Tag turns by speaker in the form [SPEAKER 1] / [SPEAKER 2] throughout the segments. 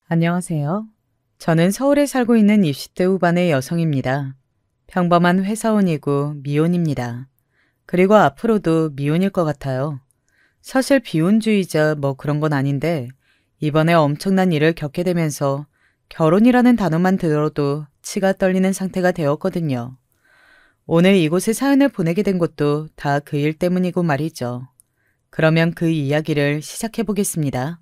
[SPEAKER 1] 안녕하세요. 저는 서울에 살고 있는 20대 후반의 여성입니다. 평범한 회사원이고 미혼입니다. 그리고 앞으로도 미혼일 것 같아요. 사실 비혼주의자 뭐 그런 건 아닌데 이번에 엄청난 일을 겪게 되면서 결혼이라는 단어만 들어도 치가 떨리는 상태가 되었거든요. 오늘 이곳에 사연을 보내게 된 것도 다 그 일 때문이고 말이죠. 그러면 그 이야기를 시작해 보겠습니다.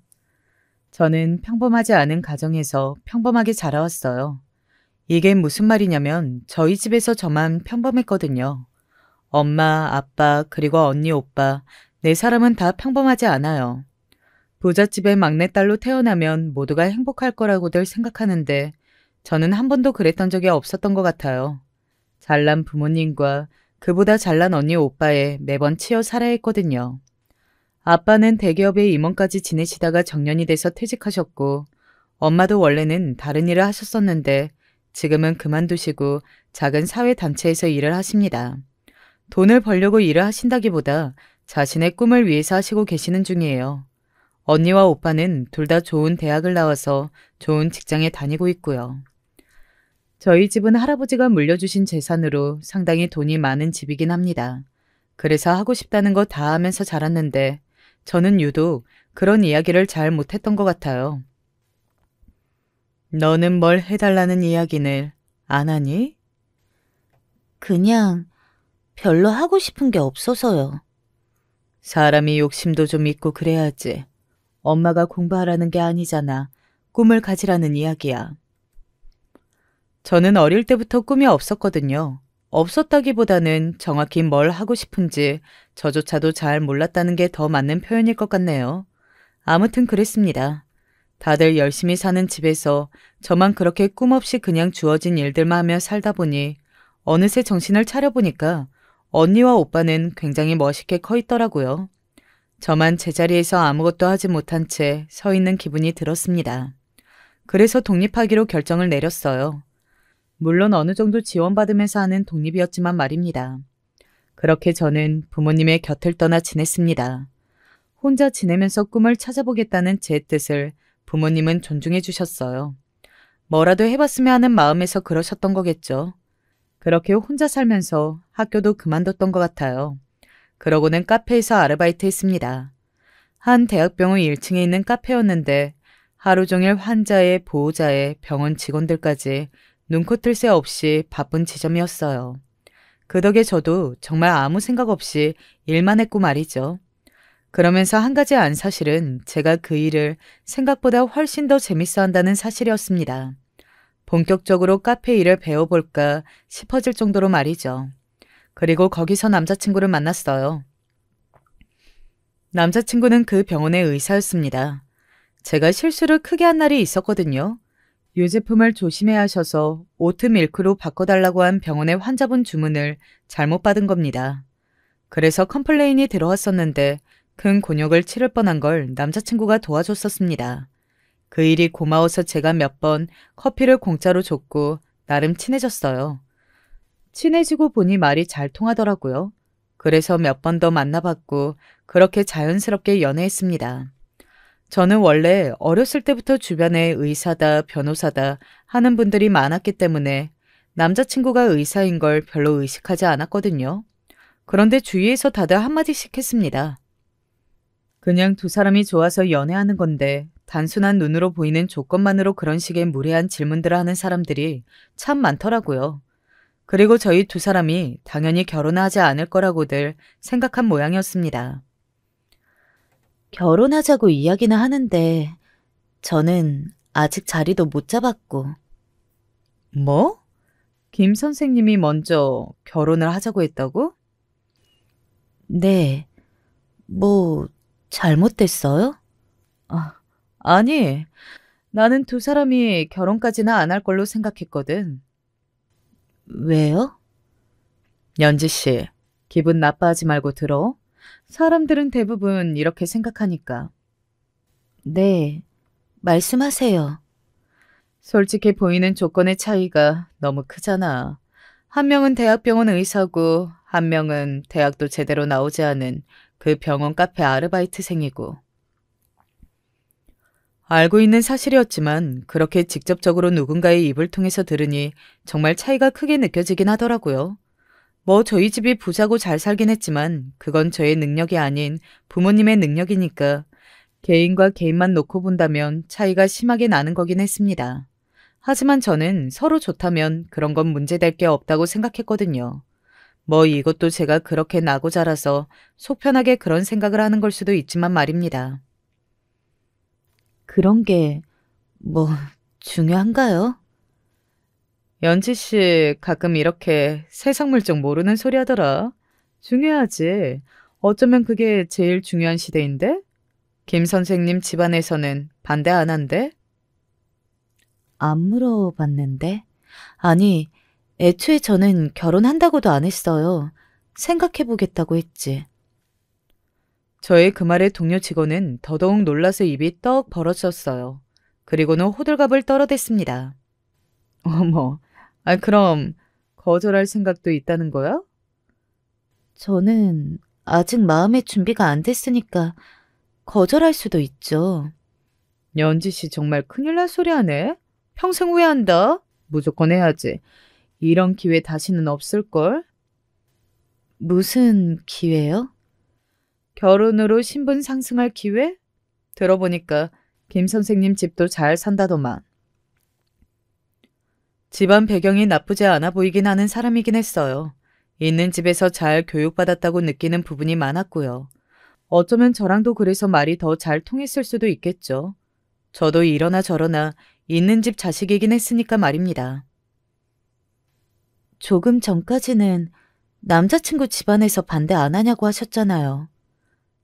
[SPEAKER 1] 저는 평범하지 않은 가정에서 평범하게 자라왔어요. 이게 무슨 말이냐면 저희 집에서 저만 평범했거든요. 엄마, 아빠, 그리고 언니, 오빠, 네 사람은 다 평범하지 않아요. 부잣집의 막내딸로 태어나면 모두가 행복할 거라고들 생각하는데 저는 한 번도 그랬던 적이 없었던 것 같아요. 잘난 부모님과 그보다 잘난 언니, 오빠에 매번 치여 살아야 했거든요. 아빠는 대기업의 임원까지 지내시다가 정년이 돼서 퇴직하셨고, 엄마도 원래는 다른 일을 하셨었는데, 지금은 그만두시고 작은 사회단체에서 일을 하십니다. 돈을 벌려고 일을 하신다기보다 자신의 꿈을 위해서 하시고 계시는 중이에요. 언니와 오빠는 둘 다 좋은 대학을 나와서 좋은 직장에 다니고 있고요. 저희 집은 할아버지가 물려주신 재산으로 상당히 돈이 많은 집이긴 합니다. 그래서 하고 싶다는 거 다 하면서 자랐는데 저는 유독 그런 이야기를 잘 못했던 것 같아요. 너는 뭘 해달라는 이야기를 안 하니?
[SPEAKER 2] 그냥 별로 하고 싶은 게 없어서요.
[SPEAKER 1] 사람이 욕심도 좀 있고 그래야지. 엄마가 공부하라는 게 아니잖아. 꿈을 가지라는 이야기야. 저는 어릴 때부터 꿈이 없었거든요. 없었다기보다는 정확히 뭘 하고 싶은지 저조차도 잘 몰랐다는 게 더 맞는 표현일 것 같네요. 아무튼 그랬습니다. 다들 열심히 사는 집에서 저만 그렇게 꿈 없이 그냥 주어진 일들만 하며 살다 보니 어느새 정신을 차려보니까 언니와 오빠는 굉장히 멋있게 커 있더라고요. 저만 제자리에서 아무것도 하지 못한 채 서 있는 기분이 들었습니다. 그래서 독립하기로 결정을 내렸어요. 물론 어느 정도 지원받으면서 하는 독립이었지만 말입니다. 그렇게 저는 부모님의 곁을 떠나 지냈습니다. 혼자 지내면서 꿈을 찾아보겠다는 제 뜻을 부모님은 존중해 주셨어요. 뭐라도 해봤으면 하는 마음에서 그러셨던 거겠죠. 그렇게 혼자 살면서 학교도 그만뒀던 것 같아요. 그러고는 카페에서 아르바이트 했습니다. 한 대학병원 1층에 있는 카페였는데 하루 종일 환자에 보호자에 병원 직원들까지 눈코 뜰 새 없이 바쁜 지점이었어요. 그 덕에 저도 정말 아무 생각 없이 일만 했고 말이죠. 그러면서 한 가지 안 사실은 제가 그 일을 생각보다 훨씬 더 재밌어 한다는 사실이었습니다. 본격적으로 카페 일을 배워볼까 싶어질 정도로 말이죠. 그리고 거기서 남자친구를 만났어요. 남자친구는 그 병원의 의사였습니다. 제가 실수를 크게 한 날이 있었거든요. 유제품을 조심해야 하셔서 오트 밀크로 바꿔달라고 한 병원의 환자분 주문을 잘못 받은 겁니다. 그래서 컴플레인이 들어왔었는데 큰 곤욕을 치를 뻔한 걸 남자친구가 도와줬었습니다. 그 일이 고마워서 제가 몇 번 커피를 공짜로 줬고 나름 친해졌어요. 친해지고 보니 말이 잘 통하더라고요. 그래서 몇 번 더 만나봤고 그렇게 자연스럽게 연애했습니다. 저는 원래 어렸을 때부터 주변에 의사다, 변호사다 하는 분들이 많았기 때문에 남자친구가 의사인 걸 별로 의식하지 않았거든요. 그런데 주위에서 다들 한마디씩 했습니다. 그냥 두 사람이 좋아서 연애하는 건데 단순한 눈으로 보이는 조건만으로 그런 식의 무례한 질문들을 하는 사람들이 참 많더라고요. 그리고 저희 두 사람이 당연히 결혼하지 않을 거라고들 생각한 모양이었습니다.
[SPEAKER 2] 결혼하자고 이야기는 하는데 저는 아직 자리도 못 잡았고.
[SPEAKER 1] 뭐? 김 선생님이 먼저 결혼을 하자고 했다고?
[SPEAKER 2] 네, 뭐 잘못됐어요?
[SPEAKER 1] 아, 아니, 나는 두 사람이 결혼까지는 안 할 걸로 생각했거든.
[SPEAKER 2] 왜요?
[SPEAKER 1] 연지 씨, 기분 나빠하지 말고 들어. 사람들은 대부분 이렇게 생각하니까.
[SPEAKER 2] 네, 말씀하세요.
[SPEAKER 1] 솔직히 보이는 조건의 차이가 너무 크잖아. 한 명은 대학병원 의사고, 한 명은 대학도 제대로 나오지 않은 그 병원 카페 아르바이트생이고. 알고 있는 사실이었지만 그렇게 직접적으로 누군가의 입을 통해서 들으니 정말 차이가 크게 느껴지긴 하더라고요. 뭐 저희 집이 부자고 잘 살긴 했지만 그건 저의 능력이 아닌 부모님의 능력이니까 개인과 개인만 놓고 본다면 차이가 심하게 나는 거긴 했습니다. 하지만 저는 서로 좋다면 그런 건 문제될 게 없다고 생각했거든요. 뭐 이것도 제가 그렇게 나고 자라서 속 편하게 그런 생각을 하는 걸 수도 있지만 말입니다.
[SPEAKER 2] 그런 게 뭐 중요한가요?
[SPEAKER 1] 연지 씨 가끔 이렇게 세상 물정 모르는 소리 하더라. 중요하지. 어쩌면 그게 제일 중요한 시대인데? 김 선생님 집안에서는 반대 안 한대?
[SPEAKER 2] 안 물어봤는데. 아니, 애초에 저는 결혼한다고도 안 했어요. 생각해보겠다고 했지.
[SPEAKER 1] 저의 그 말에 동료 직원은 더더욱 놀라서 입이 떡 벌어졌어요. 그리고는 호들갑을 떨어댔습니다. 어머, 그럼 거절할 생각도 있다는 거야?
[SPEAKER 2] 저는 아직 마음의 준비가 안 됐으니까 거절할 수도 있죠.
[SPEAKER 1] 연지 씨 정말 큰일 날 소리 하네. 평생 후회한다. 무조건 해야지. 이런 기회 다시는 없을걸?
[SPEAKER 2] 무슨 기회요?
[SPEAKER 1] 결혼으로 신분 상승할 기회? 들어보니까 김 선생님 집도 잘 산다더만. 집안 배경이 나쁘지 않아 보이긴 하는 사람이긴 했어요. 있는 집에서 잘 교육받았다고 느끼는 부분이 많았고요. 어쩌면 저랑도 그래서 말이 더 잘 통했을 수도 있겠죠. 저도 이러나 저러나 있는 집 자식이긴 했으니까 말입니다.
[SPEAKER 2] 조금 전까지는 남자친구 집안에서 반대 안 하냐고 하셨잖아요.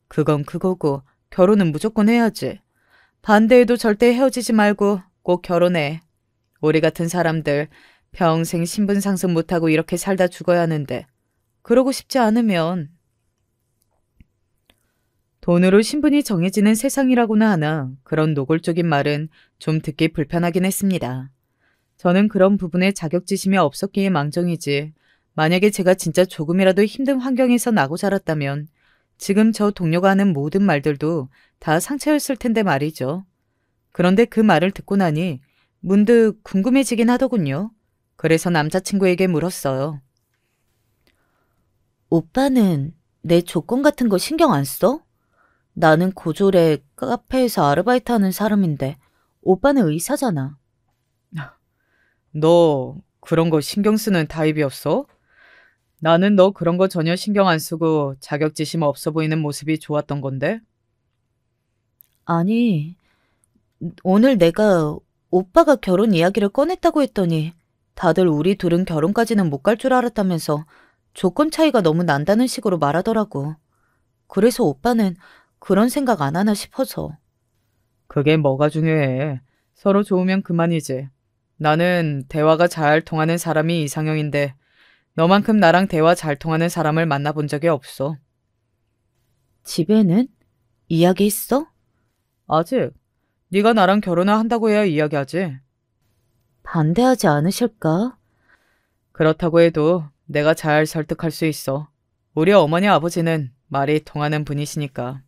[SPEAKER 1] 그건 그거고 결혼은 무조건 해야지. 반대해도 절대 헤어지지 말고 꼭 결혼해. 우리 같은 사람들 평생 신분 상승 못하고 이렇게 살다 죽어야 하는데 그러고 싶지 않으면 돈으로 신분이 정해지는 세상이라고나 하나 그런 노골적인 말은 좀 듣기 불편하긴 했습니다. 저는 그런 부분에 자격지심이 없었기에 망정이지 만약에 제가 진짜 조금이라도 힘든 환경에서 나고 자랐다면 지금 저 동료가 하는 모든 말들도 다 상처였을 텐데 말이죠. 그런데 그 말을 듣고 나니 문득 궁금해지긴 하더군요. 그래서 남자친구에게 물었어요.
[SPEAKER 2] 오빠는 내 조건 같은 거 신경 안 써? 나는 고졸에 카페에서 아르바이트 하는 사람인데 오빠는 의사잖아.
[SPEAKER 1] 너 그런 거 신경 쓰는 타입이었어? 나는 너 그런 거 전혀 신경 안 쓰고 자격지심 없어 보이는 모습이 좋았던 건데?
[SPEAKER 2] 아니, 오늘 내가 오빠가 결혼 이야기를 꺼냈다고 했더니 다들 우리 둘은 결혼까지는 못 갈 줄 알았다면서 조건 차이가 너무 난다는 식으로 말하더라고. 그래서 오빠는 그런 생각 안 하나 싶어서.
[SPEAKER 1] 그게 뭐가 중요해. 서로 좋으면 그만이지. 나는 대화가 잘 통하는 사람이 이상형인데 너만큼 나랑 대화 잘 통하는 사람을 만나본 적이 없어.
[SPEAKER 2] 집에는? 이야기했어?
[SPEAKER 1] 아직? 네가 나랑 결혼을 한다고 해야 이야기하지.
[SPEAKER 2] 반대하지 않으실까?
[SPEAKER 1] 그렇다고 해도 내가 잘 설득할 수 있어. 우리 어머니 아버지는 말이 통하는 분이시니까.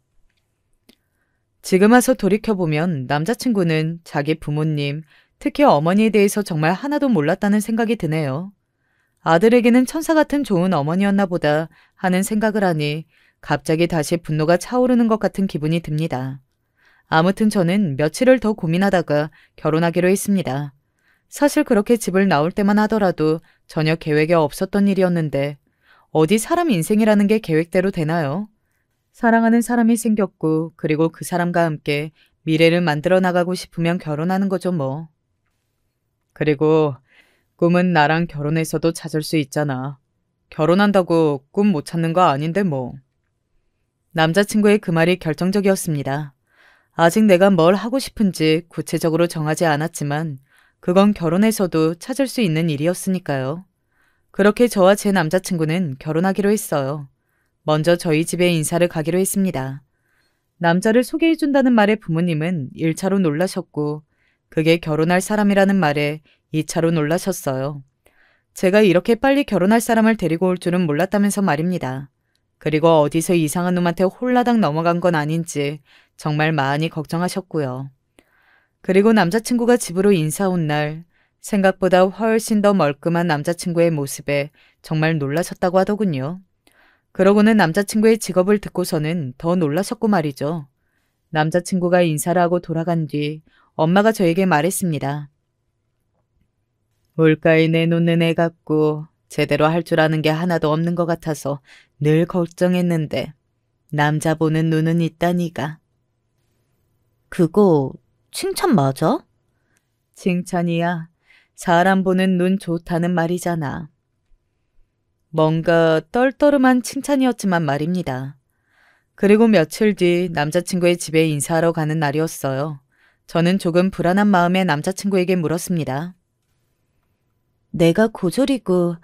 [SPEAKER 1] 지금 와서 돌이켜보면 남자친구는 자기 부모님, 특히 어머니에 대해서 정말 하나도 몰랐다는 생각이 드네요. 아들에게는 천사 같은 좋은 어머니였나 보다 하는 생각을 하니 갑자기 다시 분노가 차오르는 것 같은 기분이 듭니다. 아무튼 저는 며칠을 더 고민하다가 결혼하기로 했습니다. 사실 그렇게 집을 나올 때만 하더라도 전혀 계획에 없었던 일이었는데 어디 사람 인생이라는 게 계획대로 되나요? 사랑하는 사람이 생겼고 그리고 그 사람과 함께 미래를 만들어 나가고 싶으면 결혼하는 거죠 뭐. 그리고 꿈은 나랑 결혼해서도 찾을 수 있잖아. 결혼한다고 꿈 못 찾는 거 아닌데 뭐. 남자친구의 그 말이 결정적이었습니다. 아직 내가 뭘 하고 싶은지 구체적으로 정하지 않았지만 그건 결혼해서도 찾을 수 있는 일이었으니까요. 그렇게 저와 제 남자친구는 결혼하기로 했어요. 먼저 저희 집에 인사를 가기로 했습니다. 남자를 소개해준다는 말에 부모님은 1차로 놀라셨고 그게 결혼할 사람이라는 말에 2차로 놀라셨어요. 제가 이렇게 빨리 결혼할 사람을 데리고 올 줄은 몰랐다면서 말입니다. 그리고 어디서 이상한 놈한테 홀라당 넘어간 건 아닌지 정말 많이 걱정하셨고요. 그리고 남자친구가 집으로 인사 온 날 생각보다 훨씬 더 멀끔한 남자친구의 모습에 정말 놀라셨다고 하더군요. 그러고는 남자친구의 직업을 듣고서는 더 놀라셨고 말이죠. 남자친구가 인사를 하고 돌아간 뒤 엄마가 저에게 말했습니다. 물가에 내놓는 애 같고 제대로 할 줄 아는 게 하나도 없는 것 같아서 늘 걱정했는데 남자 보는 눈은 있다니가.
[SPEAKER 2] 그거 칭찬 맞아?
[SPEAKER 1] 칭찬이야. 사람 보는 눈 좋다는 말이잖아. 뭔가 떨떠름한 칭찬이었지만 말입니다. 그리고 며칠 뒤 남자친구의 집에 인사하러 가는 날이었어요. 저는 조금 불안한 마음에 남자친구에게 물었습니다.
[SPEAKER 2] 내가 고졸이고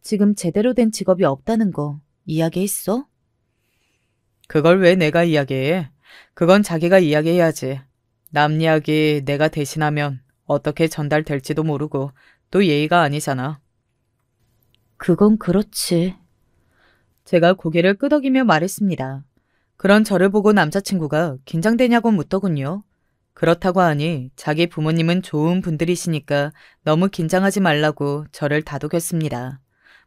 [SPEAKER 2] 지금 제대로 된 직업이 없다는 거 이야기했어?
[SPEAKER 1] 그걸 왜 내가 이야기해? 그건 자기가 이야기해야지. 남 이야기 내가 대신하면 어떻게 전달될지도 모르고 또 예의가 아니잖아.
[SPEAKER 2] 그건 그렇지.
[SPEAKER 1] 제가 고개를 끄덕이며 말했습니다. 그런 저를 보고 남자친구가 긴장되냐고 묻더군요. 그렇다고 하니 자기 부모님은 좋은 분들이시니까 너무 긴장하지 말라고 저를 다독였습니다.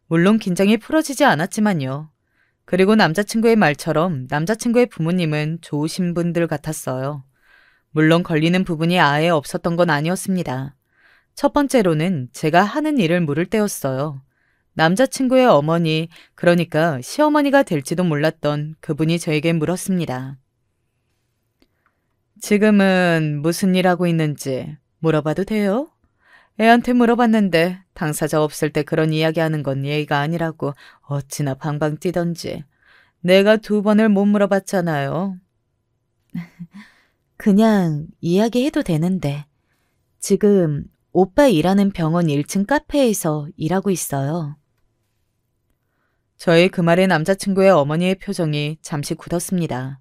[SPEAKER 1] 물론 긴장이 풀어지지 않았지만요. 그리고 남자친구의 말처럼 남자친구의 부모님은 좋으신 분들 같았어요. 물론 걸리는 부분이 아예 없었던 건 아니었습니다. 첫 번째로는 제가 하는 일을 물을 때였어요. 남자친구의 어머니, 그러니까 시어머니가 될지도 몰랐던 그분이 저에게 물었습니다. 지금은 무슨 일 하고 있는지 물어봐도 돼요? 애한테 물어봤는데 당사자 없을 때 그런 이야기하는 건 예의가 아니라고 어찌나 방방 뛰던지. 내가 2번을 못 물어봤잖아요.
[SPEAKER 2] 그냥 이야기해도 되는데 지금 오빠 일하는 병원 1층 카페에서 일하고 있어요.
[SPEAKER 1] 저의 그 말에 남자친구의 어머니의 표정이 잠시 굳었습니다.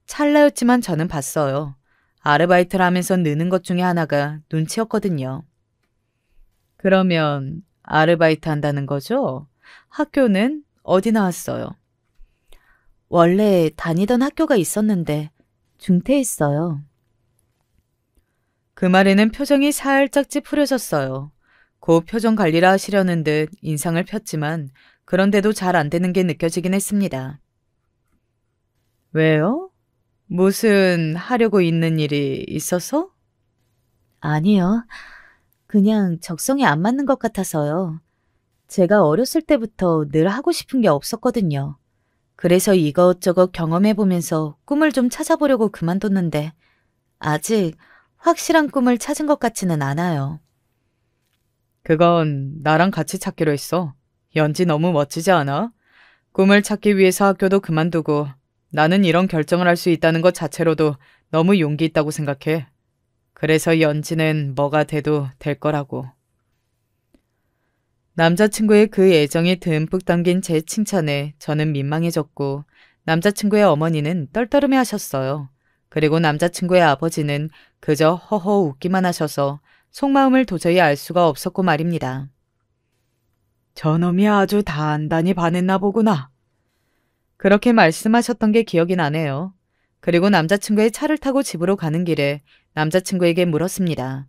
[SPEAKER 1] 찰나였지만 저는 봤어요. 아르바이트를 하면서 느는 것 중에 하나가 눈치였거든요. 그러면 아르바이트 한다는 거죠? 학교는 어디 나왔어요?
[SPEAKER 2] 원래 다니던 학교가 있었는데 중퇴했어요.
[SPEAKER 1] 그 말에는 표정이 살짝 찌푸려졌어요. 곧 표정 관리를 하시려는 듯 인상을 폈지만 그런데도 잘 안 되는 게 느껴지긴 했습니다. 왜요? 무슨 하려고 있는 일이 있어서?
[SPEAKER 2] 아니요. 그냥 적성에 안 맞는 것 같아서요. 제가 어렸을 때부터 늘 하고 싶은 게 없었거든요. 그래서 이것저것 경험해보면서 꿈을 좀 찾아보려고 그만뒀는데 아직 확실한 꿈을 찾은 것 같지는 않아요.
[SPEAKER 1] 그건 나랑 같이 찾기로 했어. 연지 너무 멋지지 않아? 꿈을 찾기 위해서 학교도 그만두고 나는 이런 결정을 할 수 있다는 것 자체로도 너무 용기 있다고 생각해. 그래서 연지는 뭐가 돼도 될 거라고. 남자친구의 그 애정이 듬뿍 담긴 제 칭찬에 저는 민망해졌고 남자친구의 어머니는 떨떠름해 하셨어요. 그리고 남자친구의 아버지는 그저 허허 웃기만 하셔서 속마음을 도저히 알 수가 없었고 말입니다. 저놈이 아주 단단히 반했나 보구나. 그렇게 말씀하셨던 게 기억이 나네요. 그리고 남자친구의 차를 타고 집으로 가는 길에 남자친구에게 물었습니다.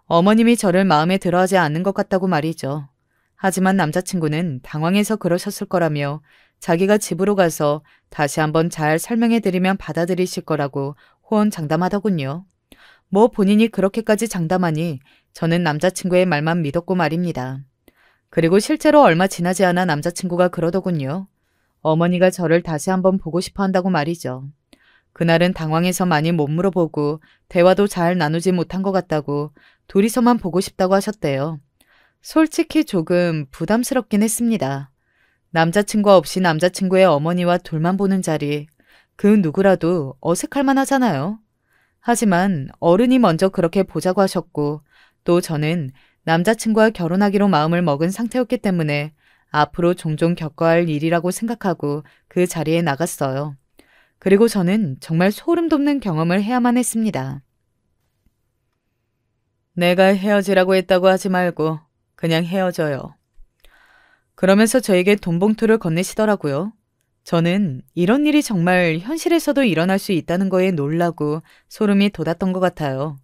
[SPEAKER 1] 어머님이 저를 마음에 들어하지 않는 것 같다고 말이죠. 하지만 남자친구는 당황해서 그러셨을 거라며 자기가 집으로 가서 다시 한번 잘 설명해드리면 받아들이실 거라고 호언장담하더군요. 뭐 본인이 그렇게까지 장담하니 저는 남자친구의 말만 믿었고 말입니다. 그리고 실제로 얼마 지나지 않아 남자친구가 그러더군요. 어머니가 저를 다시 한번 보고 싶어 한다고 말이죠. 그날은 당황해서 많이 못 물어보고 대화도 잘 나누지 못한 것 같다고 둘이서만 보고 싶다고 하셨대요. 솔직히 조금 부담스럽긴 했습니다. 남자친구 없이 남자친구의 어머니와 둘만 보는 자리, 그 누구라도 어색할 만하잖아요. 하지만 어른이 먼저 그렇게 보자고 하셨고 또 저는 남자친구와 결혼하기로 마음을 먹은 상태였기 때문에 앞으로 종종 겪어야 할 일이라고 생각하고 그 자리에 나갔어요. 그리고 저는 정말 소름 돋는 경험을 해야만 했습니다. 내가 헤어지라고 했다고 하지 말고 그냥 헤어져요. 그러면서 저에게 돈봉투를 건네시더라고요. 저는 이런 일이 정말 현실에서도 일어날 수 있다는 거에 놀라고 소름이 돋았던 것 같아요.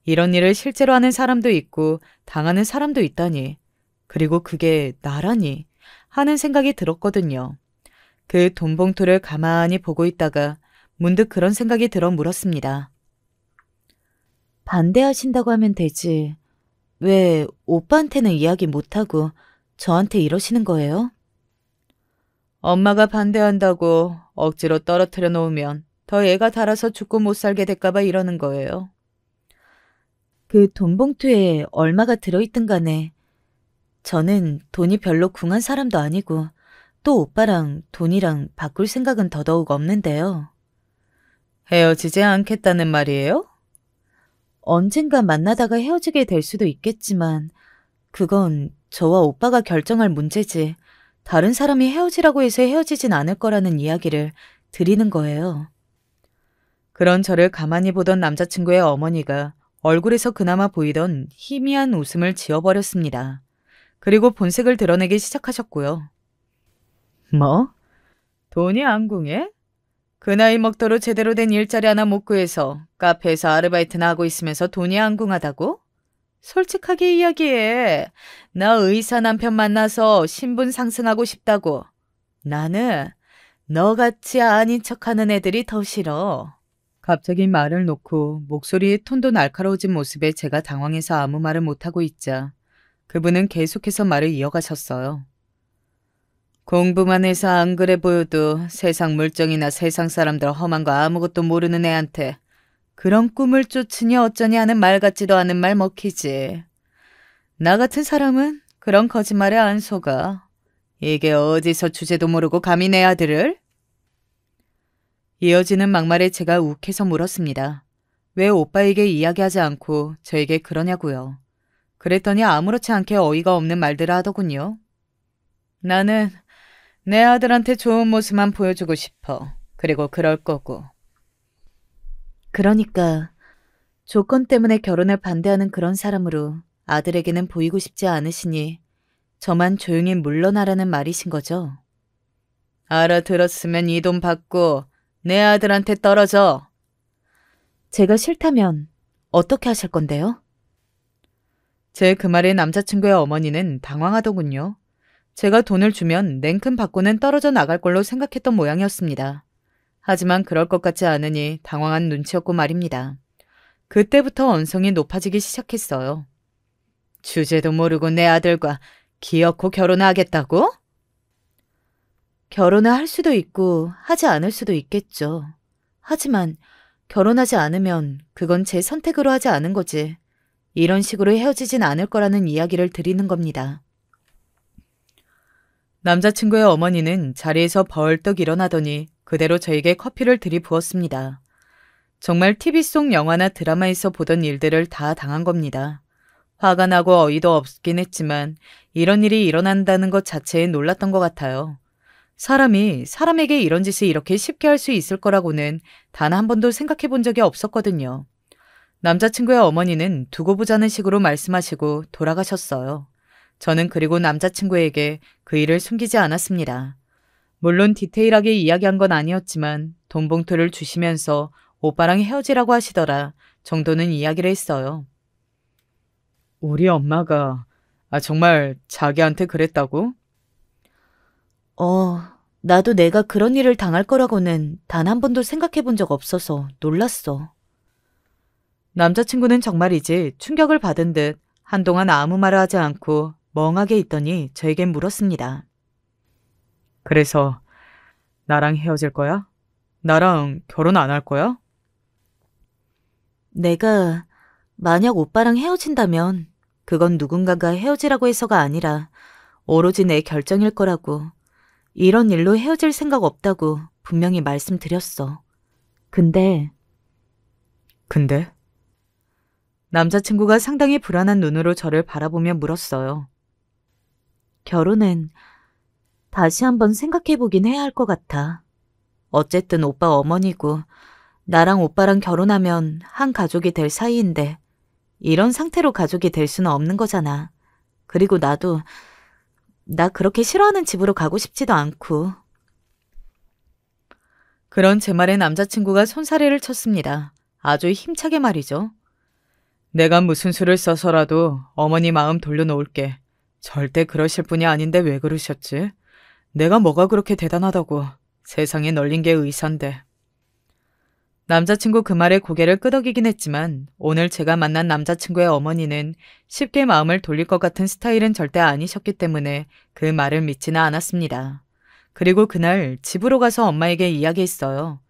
[SPEAKER 1] 이런 일을 실제로 하는 사람도 있고 당하는 사람도 있다니. 그리고 그게 나라니 하는 생각이 들었거든요. 그 돈 봉투를 가만히 보고 있다가 문득 그런 생각이 들어 물었습니다.
[SPEAKER 2] 반대하신다고 하면 되지. 왜 오빠한테는 이야기 못하고 저한테 이러시는 거예요?
[SPEAKER 1] 엄마가 반대한다고 억지로 떨어뜨려 놓으면 더 애가 달아서 죽고 못 살게 될까봐 이러는 거예요.
[SPEAKER 2] 그 돈 봉투에 얼마가 들어있든 간에 저는 돈이 별로 궁한 사람도 아니고 또 오빠랑 돈이랑 바꿀 생각은 더더욱 없는데요.
[SPEAKER 1] 헤어지지 않겠다는 말이에요?
[SPEAKER 2] 언젠가 만나다가 헤어지게 될 수도 있겠지만 그건 저와 오빠가 결정할 문제지 다른 사람이 헤어지라고 해서 헤어지진 않을 거라는 이야기를 드리는 거예요.
[SPEAKER 1] 그런 저를 가만히 보던 남자친구의 어머니가 얼굴에서 그나마 보이던 희미한 웃음을 지어버렸습니다. 그리고 본색을 드러내기 시작하셨고요. 뭐? 돈이 안 궁해? 그 나이 먹도록 제대로 된 일자리 하나 못 구해서 카페에서 아르바이트나 하고 있으면서 돈이 안 궁하다고? 솔직하게 이야기해. 나 의사 남편 만나서 신분 상승하고 싶다고. 나는 너같이 아닌 척하는 애들이 더 싫어. 갑자기 말을 놓고 목소리의 톤도 날카로워진 모습에 제가 당황해서 아무 말을 못하고 있자 그분은 계속해서 말을 이어가셨어요. 공부만 해서 안 그래 보여도 세상 물정이나 세상 사람들 험한 거 아무것도 모르는 애한테 그런 꿈을 쫓으니 어쩌니 하는 말 같지도 않은 말 먹히지. 나 같은 사람은 그런 거짓말에 안 속아. 이게 어디서 주제도 모르고 감히 내 아들을? 이어지는 막말에 제가 욱해서 물었습니다. 왜 오빠에게 이야기하지 않고 저에게 그러냐고요. 그랬더니 아무렇지 않게 어이가 없는 말들을 하더군요. 나는 내 아들한테 좋은 모습만 보여주고 싶어. 그리고 그럴 거고.
[SPEAKER 2] 그러니까 조건 때문에 결혼을 반대하는 그런 사람으로 아들에게는 보이고 싶지 않으시니 저만 조용히 물러나라는 말이신 거죠?
[SPEAKER 1] 알아들었으면 이 돈 받고 내 아들한테 떨어져.
[SPEAKER 2] 제가 싫다면 어떻게 하실 건데요?
[SPEAKER 1] 제 그 말에 남자친구의 어머니는 당황하더군요. 제가 돈을 주면 냉큼 받고는 떨어져 나갈 걸로 생각했던 모양이었습니다. 하지만 그럴 것 같지 않으니 당황한 눈치였고 말입니다. 그때부터 언성이 높아지기 시작했어요. 주제도 모르고 내 아들과 기어코 결혼하겠다고?
[SPEAKER 2] 결혼을 할 수도 있고 하지 않을 수도 있겠죠. 하지만 결혼하지 않으면 그건 제 선택으로 하지 않은 거지. 이런 식으로 헤어지진 않을 거라는 이야기를 드리는 겁니다.
[SPEAKER 1] 남자친구의 어머니는 자리에서 벌떡 일어나더니 그대로 저에게 커피를 들이부었습니다. 정말 TV 속 영화나 드라마에서 보던 일들을 다 당한 겁니다. 화가 나고 어이도 없긴 했지만 이런 일이 일어난다는 것 자체에 놀랐던 것 같아요. 사람이 사람에게 이런 짓을 이렇게 쉽게 할 수 있을 거라고는 단 한 번도 생각해 본 적이 없었거든요. 남자친구의 어머니는 두고 보자는 식으로 말씀하시고 돌아가셨어요. 저는 그리고 남자친구에게 그 일을 숨기지 않았습니다. 물론 디테일하게 이야기한 건 아니었지만 돈 봉투를 주시면서 오빠랑 헤어지라고 하시더라 정도는 이야기를 했어요. 우리 엄마가 정말 자기한테 그랬다고?
[SPEAKER 2] 나도 내가 그런 일을 당할 거라고는 단 한 번도 생각해 본 적 없어서 놀랐어.
[SPEAKER 1] 남자친구는 정말이지 충격을 받은 듯 한동안 아무 말을 하지 않고 멍하게 있더니 저에게 물었습니다. 그래서 나랑 헤어질 거야? 나랑 결혼 안 할 거야?
[SPEAKER 2] 내가 만약 오빠랑 헤어진다면 그건 누군가가 헤어지라고 해서가 아니라 오로지 내 결정일 거라고. 이런 일로 헤어질 생각 없다고 분명히 말씀드렸어. 근데?
[SPEAKER 1] 남자친구가 상당히 불안한 눈으로 저를 바라보며 물었어요.
[SPEAKER 2] 결혼은 다시 한번 생각해보긴 해야 할 것 같아. 어쨌든 오빠 어머니고 나랑 오빠랑 결혼하면 한 가족이 될 사이인데 이런 상태로 가족이 될 수는 없는 거잖아. 그리고 나도 나 그렇게 싫어하는 집으로 가고 싶지도 않고.
[SPEAKER 1] 그런 제 말에 남자친구가 손사래를 쳤습니다. 아주 힘차게 말이죠. 내가 무슨 수를 써서라도 어머니 마음 돌려놓을게. 절대 그러실 분이 아닌데 왜 그러셨지? 내가 뭐가 그렇게 대단하다고. 세상에 널린 게 의사인데. 남자친구 그 말에 고개를 끄덕이긴 했지만 오늘 제가 만난 남자친구의 어머니는 쉽게 마음을 돌릴 것 같은 스타일은 절대 아니셨기 때문에 그 말을 믿지는 않았습니다. 그리고 그날 집으로 가서 엄마에게 이야기했어요.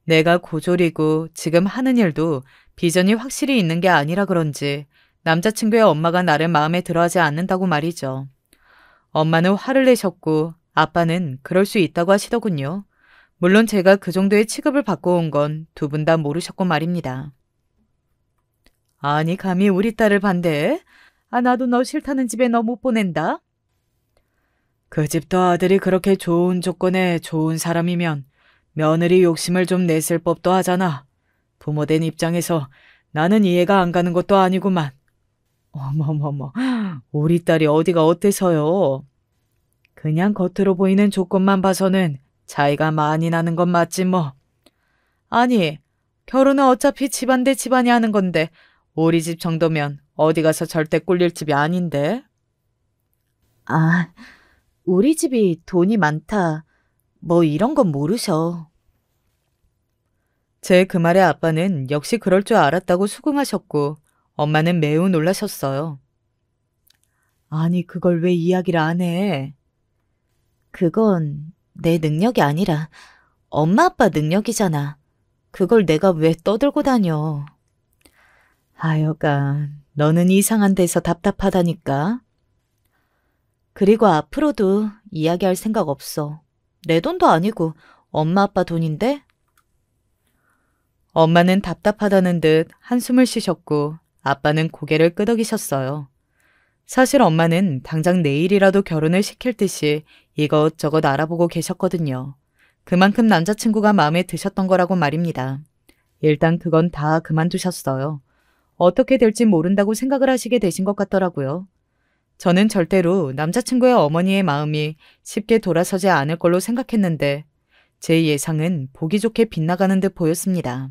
[SPEAKER 1] 내가 고졸이고 지금 하는 일도 비전이 확실히 있는 게 아니라 그런지 남자친구의 엄마가 나를 마음에 들어하지 않는다고 말이죠. 엄마는 화를 내셨고 아빠는 그럴 수 있다고 하시더군요. 물론 제가 그 정도의 취급을 받고 온 건 두 분 다 모르셨고 말입니다. 아니 감히 우리 딸을 반대해? 나도 너 싫다는 집에 너 못 보낸다. 그 집도 아들이 그렇게 좋은 조건에 좋은 사람이면 며느리 욕심을 좀 냈을 법도 하잖아. 부모된 입장에서 나는 이해가 안 가는 것도 아니구만. 어머머머, 우리 딸이 어디가 어때서요? 그냥 겉으로 보이는 조건만 봐서는 차이가 많이 나는 건 맞지 뭐. 아니, 결혼은 어차피 집안 대 집안이 하는 건데 우리 집 정도면 어디 가서 절대 꿀릴 집이 아닌데.
[SPEAKER 2] 아, 우리 집이 돈이 많다. 뭐 이런 건 모르셔.
[SPEAKER 1] 제 그 말에 아빠는 역시 그럴 줄 알았다고 수긍하셨고 엄마는 매우 놀라셨어요. 아니, 그걸 왜 이야기를 안 해?
[SPEAKER 2] 그건 내 능력이 아니라 엄마 아빠 능력이잖아. 그걸 내가 왜 떠들고 다녀.
[SPEAKER 1] 하여간 너는 이상한 데서 답답하다니까.
[SPEAKER 2] 그리고 앞으로도 이야기할 생각 없어. 내 돈도 아니고 엄마 아빠 돈인데?
[SPEAKER 1] 엄마는 답답하다는 듯 한숨을 쉬셨고 아빠는 고개를 끄덕이셨어요. 사실 엄마는 당장 내일이라도 결혼을 시킬 듯이 이것저것 알아보고 계셨거든요. 그만큼 남자친구가 마음에 드셨던 거라고 말입니다. 일단 그건 다 그만두셨어요. 어떻게 될지 모른다고 생각을 하시게 되신 것 같더라고요. 저는 절대로 남자친구의 어머니의 마음이 쉽게 돌아서지 않을 걸로 생각했는데 제 예상은 보기 좋게 빗나가는 듯 보였습니다.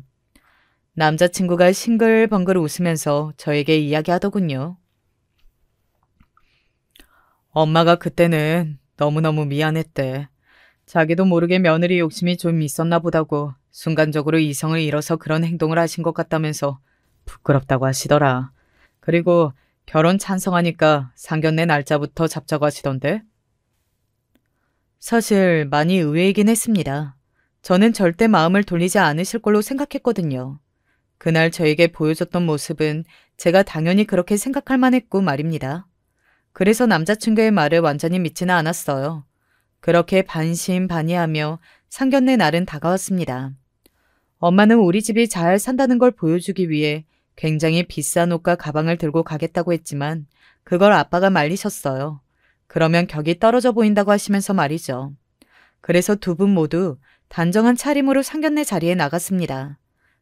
[SPEAKER 1] 남자친구가 싱글벙글 웃으면서 저에게 이야기하더군요. 엄마가 그때는 너무너무 미안했대. 자기도 모르게 며느리 욕심이 좀 있었나 보다고 순간적으로 이성을 잃어서 그런 행동을 하신 것 같다면서 부끄럽다고 하시더라. 그리고 결혼 찬성하니까 상견례 날짜부터 잡자고 하시던데. 사실 많이 의외이긴 했습니다. 저는 절대 마음을 돌리지 않으실 걸로 생각했거든요. 그날 저에게 보여줬던 모습은 제가 당연히 그렇게 생각할 만했고 말입니다. 그래서 남자친구의 말을 완전히 믿지는 않았어요. 그렇게 반신반의하며 상견례 날은 다가왔습니다. 엄마는 우리 집이 잘 산다는 걸 보여주기 위해 굉장히 비싼 옷과 가방을 들고 가겠다고 했지만 그걸 아빠가 말리셨어요. 그러면 격이 떨어져 보인다고 하시면서 말이죠. 그래서 두 분 모두 단정한 차림으로 상견례 자리에 나갔습니다.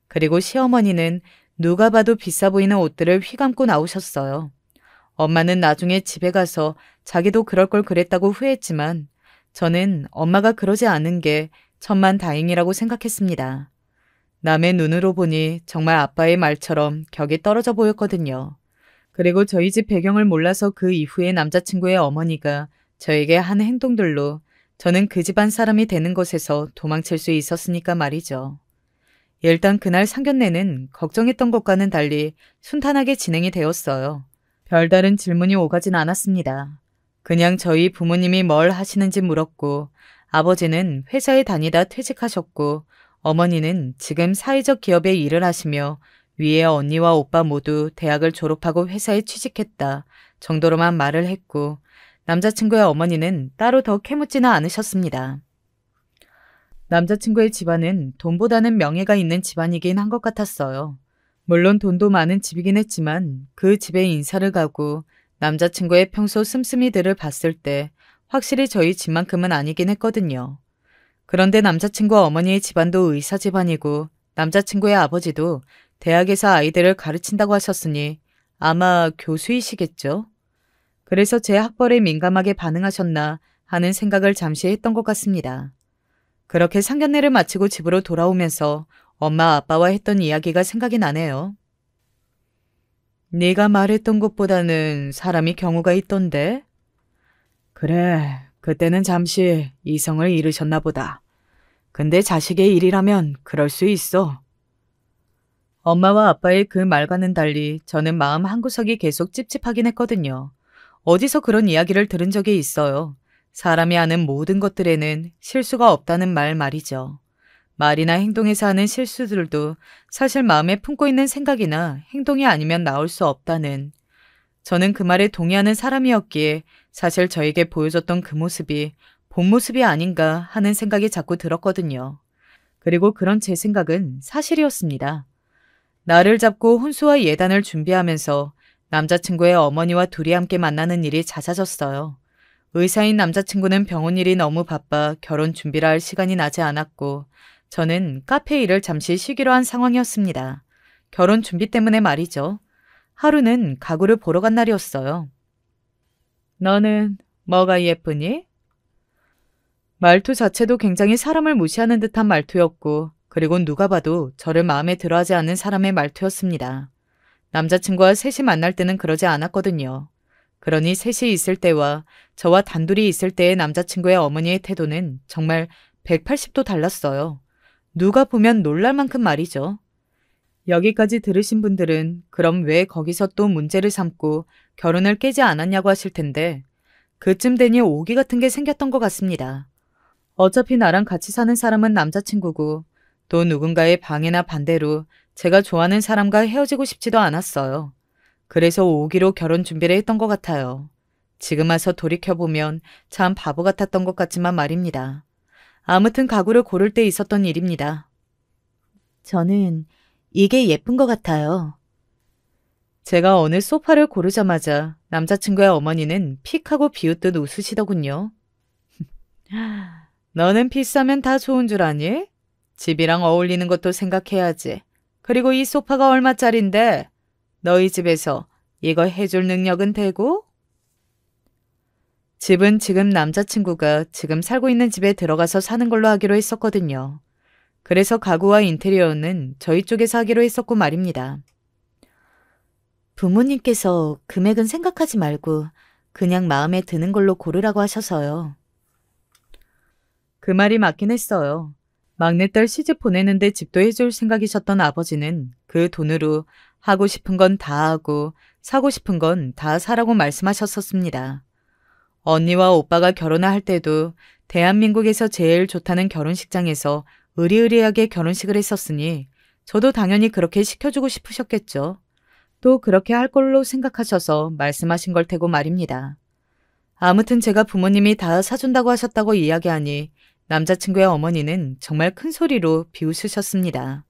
[SPEAKER 1] 그리고 시어머니는 누가 봐도 비싸 보이는 옷들을 휘감고 나오셨어요. 엄마는 나중에 집에 가서 자기도 그럴 걸 그랬다고 후회했지만 저는 엄마가 그러지 않은 게 천만다행이라고 생각했습니다. 남의 눈으로 보니 정말 아빠의 말처럼 격이 떨어져 보였거든요. 그리고 저희 집 배경을 몰라서 그 이후에 남자친구의 어머니가 저에게 한 행동들로 저는 그 집안 사람이 되는 것에서 도망칠 수 있었으니까 말이죠. 일단 그날 상견례는 걱정했던 것과는 달리 순탄하게 진행이 되었어요. 별다른 질문이 오가진 않았습니다. 그냥 저희 부모님이 뭘 하시는지 물었고 아버지는 회사에 다니다 퇴직하셨고 어머니는 지금 사회적 기업에 일을 하시며 위에 언니와 오빠 모두 대학을 졸업하고 회사에 취직했다 정도로만 말을 했고 남자친구의 어머니는 따로 더 캐묻지는 않으셨습니다. 남자친구의 집안은 돈보다는 명예가 있는 집안이긴 한 것 같았어요. 물론 돈도 많은 집이긴 했지만 그 집에 인사를 가고 남자친구의 평소 씀씀이들을 봤을 때 확실히 저희 집만큼은 아니긴 했거든요. 그런데 남자친구 어머니의 집안도 의사 집안이고 남자친구의 아버지도 대학에서 아이들을 가르친다고 하셨으니 아마 교수이시겠죠? 그래서 제 학벌에 민감하게 반응하셨나 하는 생각을 잠시 했던 것 같습니다. 그렇게 상견례를 마치고 집으로 돌아오면서 엄마 아빠와 했던 이야기가 생각이 나네요. 네가 말했던 것보다는 사람이 경우가 있던데? 그래, 그때는 잠시 이성을 잃으셨나 보다. 근데 자식의 일이라면 그럴 수 있어. 엄마와 아빠의 그 말과는 달리 저는 마음 한구석이 계속 찝찝하긴 했거든요. 어디서 그런 이야기를 들은 적이 있어요. 사람이 하는 모든 것들에는 실수가 없다는 말이죠. 말이나 행동에서 하는 실수들도 사실 마음에 품고 있는 생각이나 행동이 아니면 나올 수 없다는. 저는 그 말에 동의하는 사람이었기에 사실 저에게 보여줬던 그 모습이 본 모습이 아닌가 하는 생각이 자꾸 들었거든요. 그리고 그런 제 생각은 사실이었습니다. 나를 잡고 혼수와 예단을 준비하면서 남자친구의 어머니와 둘이 함께 만나는 일이 잦아졌어요. 의사인 남자친구는 병원 일이 너무 바빠 결혼 준비를 할 시간이 나지 않았고 저는 카페 일을 잠시 쉬기로 한 상황이었습니다. 결혼 준비 때문에 말이죠. 하루는 가구를 보러 간 날이었어요. 너는 뭐가 예쁘니? 말투 자체도 굉장히 사람을 무시하는 듯한 말투였고 그리고 누가 봐도 저를 마음에 들어하지 않는 사람의 말투였습니다. 남자친구와 셋이 만날 때는 그러지 않았거든요. 그러니 셋이 있을 때와 저와 단둘이 있을 때의 남자친구의 어머니의 태도는 정말 180도 달랐어요. 누가 보면 놀랄 만큼 말이죠. 여기까지 들으신 분들은 그럼 왜 거기서 또 문제를 삼고 결혼을 깨지 않았냐고 하실 텐데 그쯤 되니 오기 같은 게 생겼던 것 같습니다. 어차피 나랑 같이 사는 사람은 남자친구고 또 누군가의 방해나 반대로 제가 좋아하는 사람과 헤어지고 싶지도 않았어요. 그래서 오기로 결혼 준비를 했던 것 같아요. 지금 와서 돌이켜보면 참 바보 같았던 것 같지만 말입니다. 아무튼 가구를 고를 때 있었던 일입니다.
[SPEAKER 2] 저는 이게 예쁜 것 같아요.
[SPEAKER 1] 제가 어느 소파를 고르자마자 남자친구의 어머니는 픽 하고 비웃듯 웃으시더군요. 너는 비싸면 다 좋은 줄 아니? 집이랑 어울리는 것도 생각해야지. 그리고 이 소파가 얼마짜린데? 너희 집에서 이거 해줄 능력은 되고? 집은 지금 남자친구가 지금 살고 있는 집에 들어가서 사는 걸로 하기로 했었거든요. 그래서 가구와 인테리어는 저희 쪽에서 하기로 했었고 말입니다.
[SPEAKER 2] 부모님께서 금액은 생각하지 말고 그냥 마음에 드는 걸로 고르라고 하셔서요.
[SPEAKER 1] 그 말이 맞긴 했어요. 막내딸 시집 보내는데 집도 해줄 생각이셨던 아버지는 그 돈으로 하고 싶은 건 다 하고 사고 싶은 건 다 사라고 말씀하셨었습니다. 언니와 오빠가 결혼을 할 때도 대한민국에서 제일 좋다는 결혼식장에서 의리의리하게 결혼식을 했었으니 저도 당연히 그렇게 시켜주고 싶으셨겠죠. 또 그렇게 할 걸로 생각하셔서 말씀하신 걸 테고 말입니다. 아무튼 제가 부모님이 다 사준다고 하셨다고 이야기하니 남자친구의 어머니는 정말 큰 소리로 비웃으셨습니다.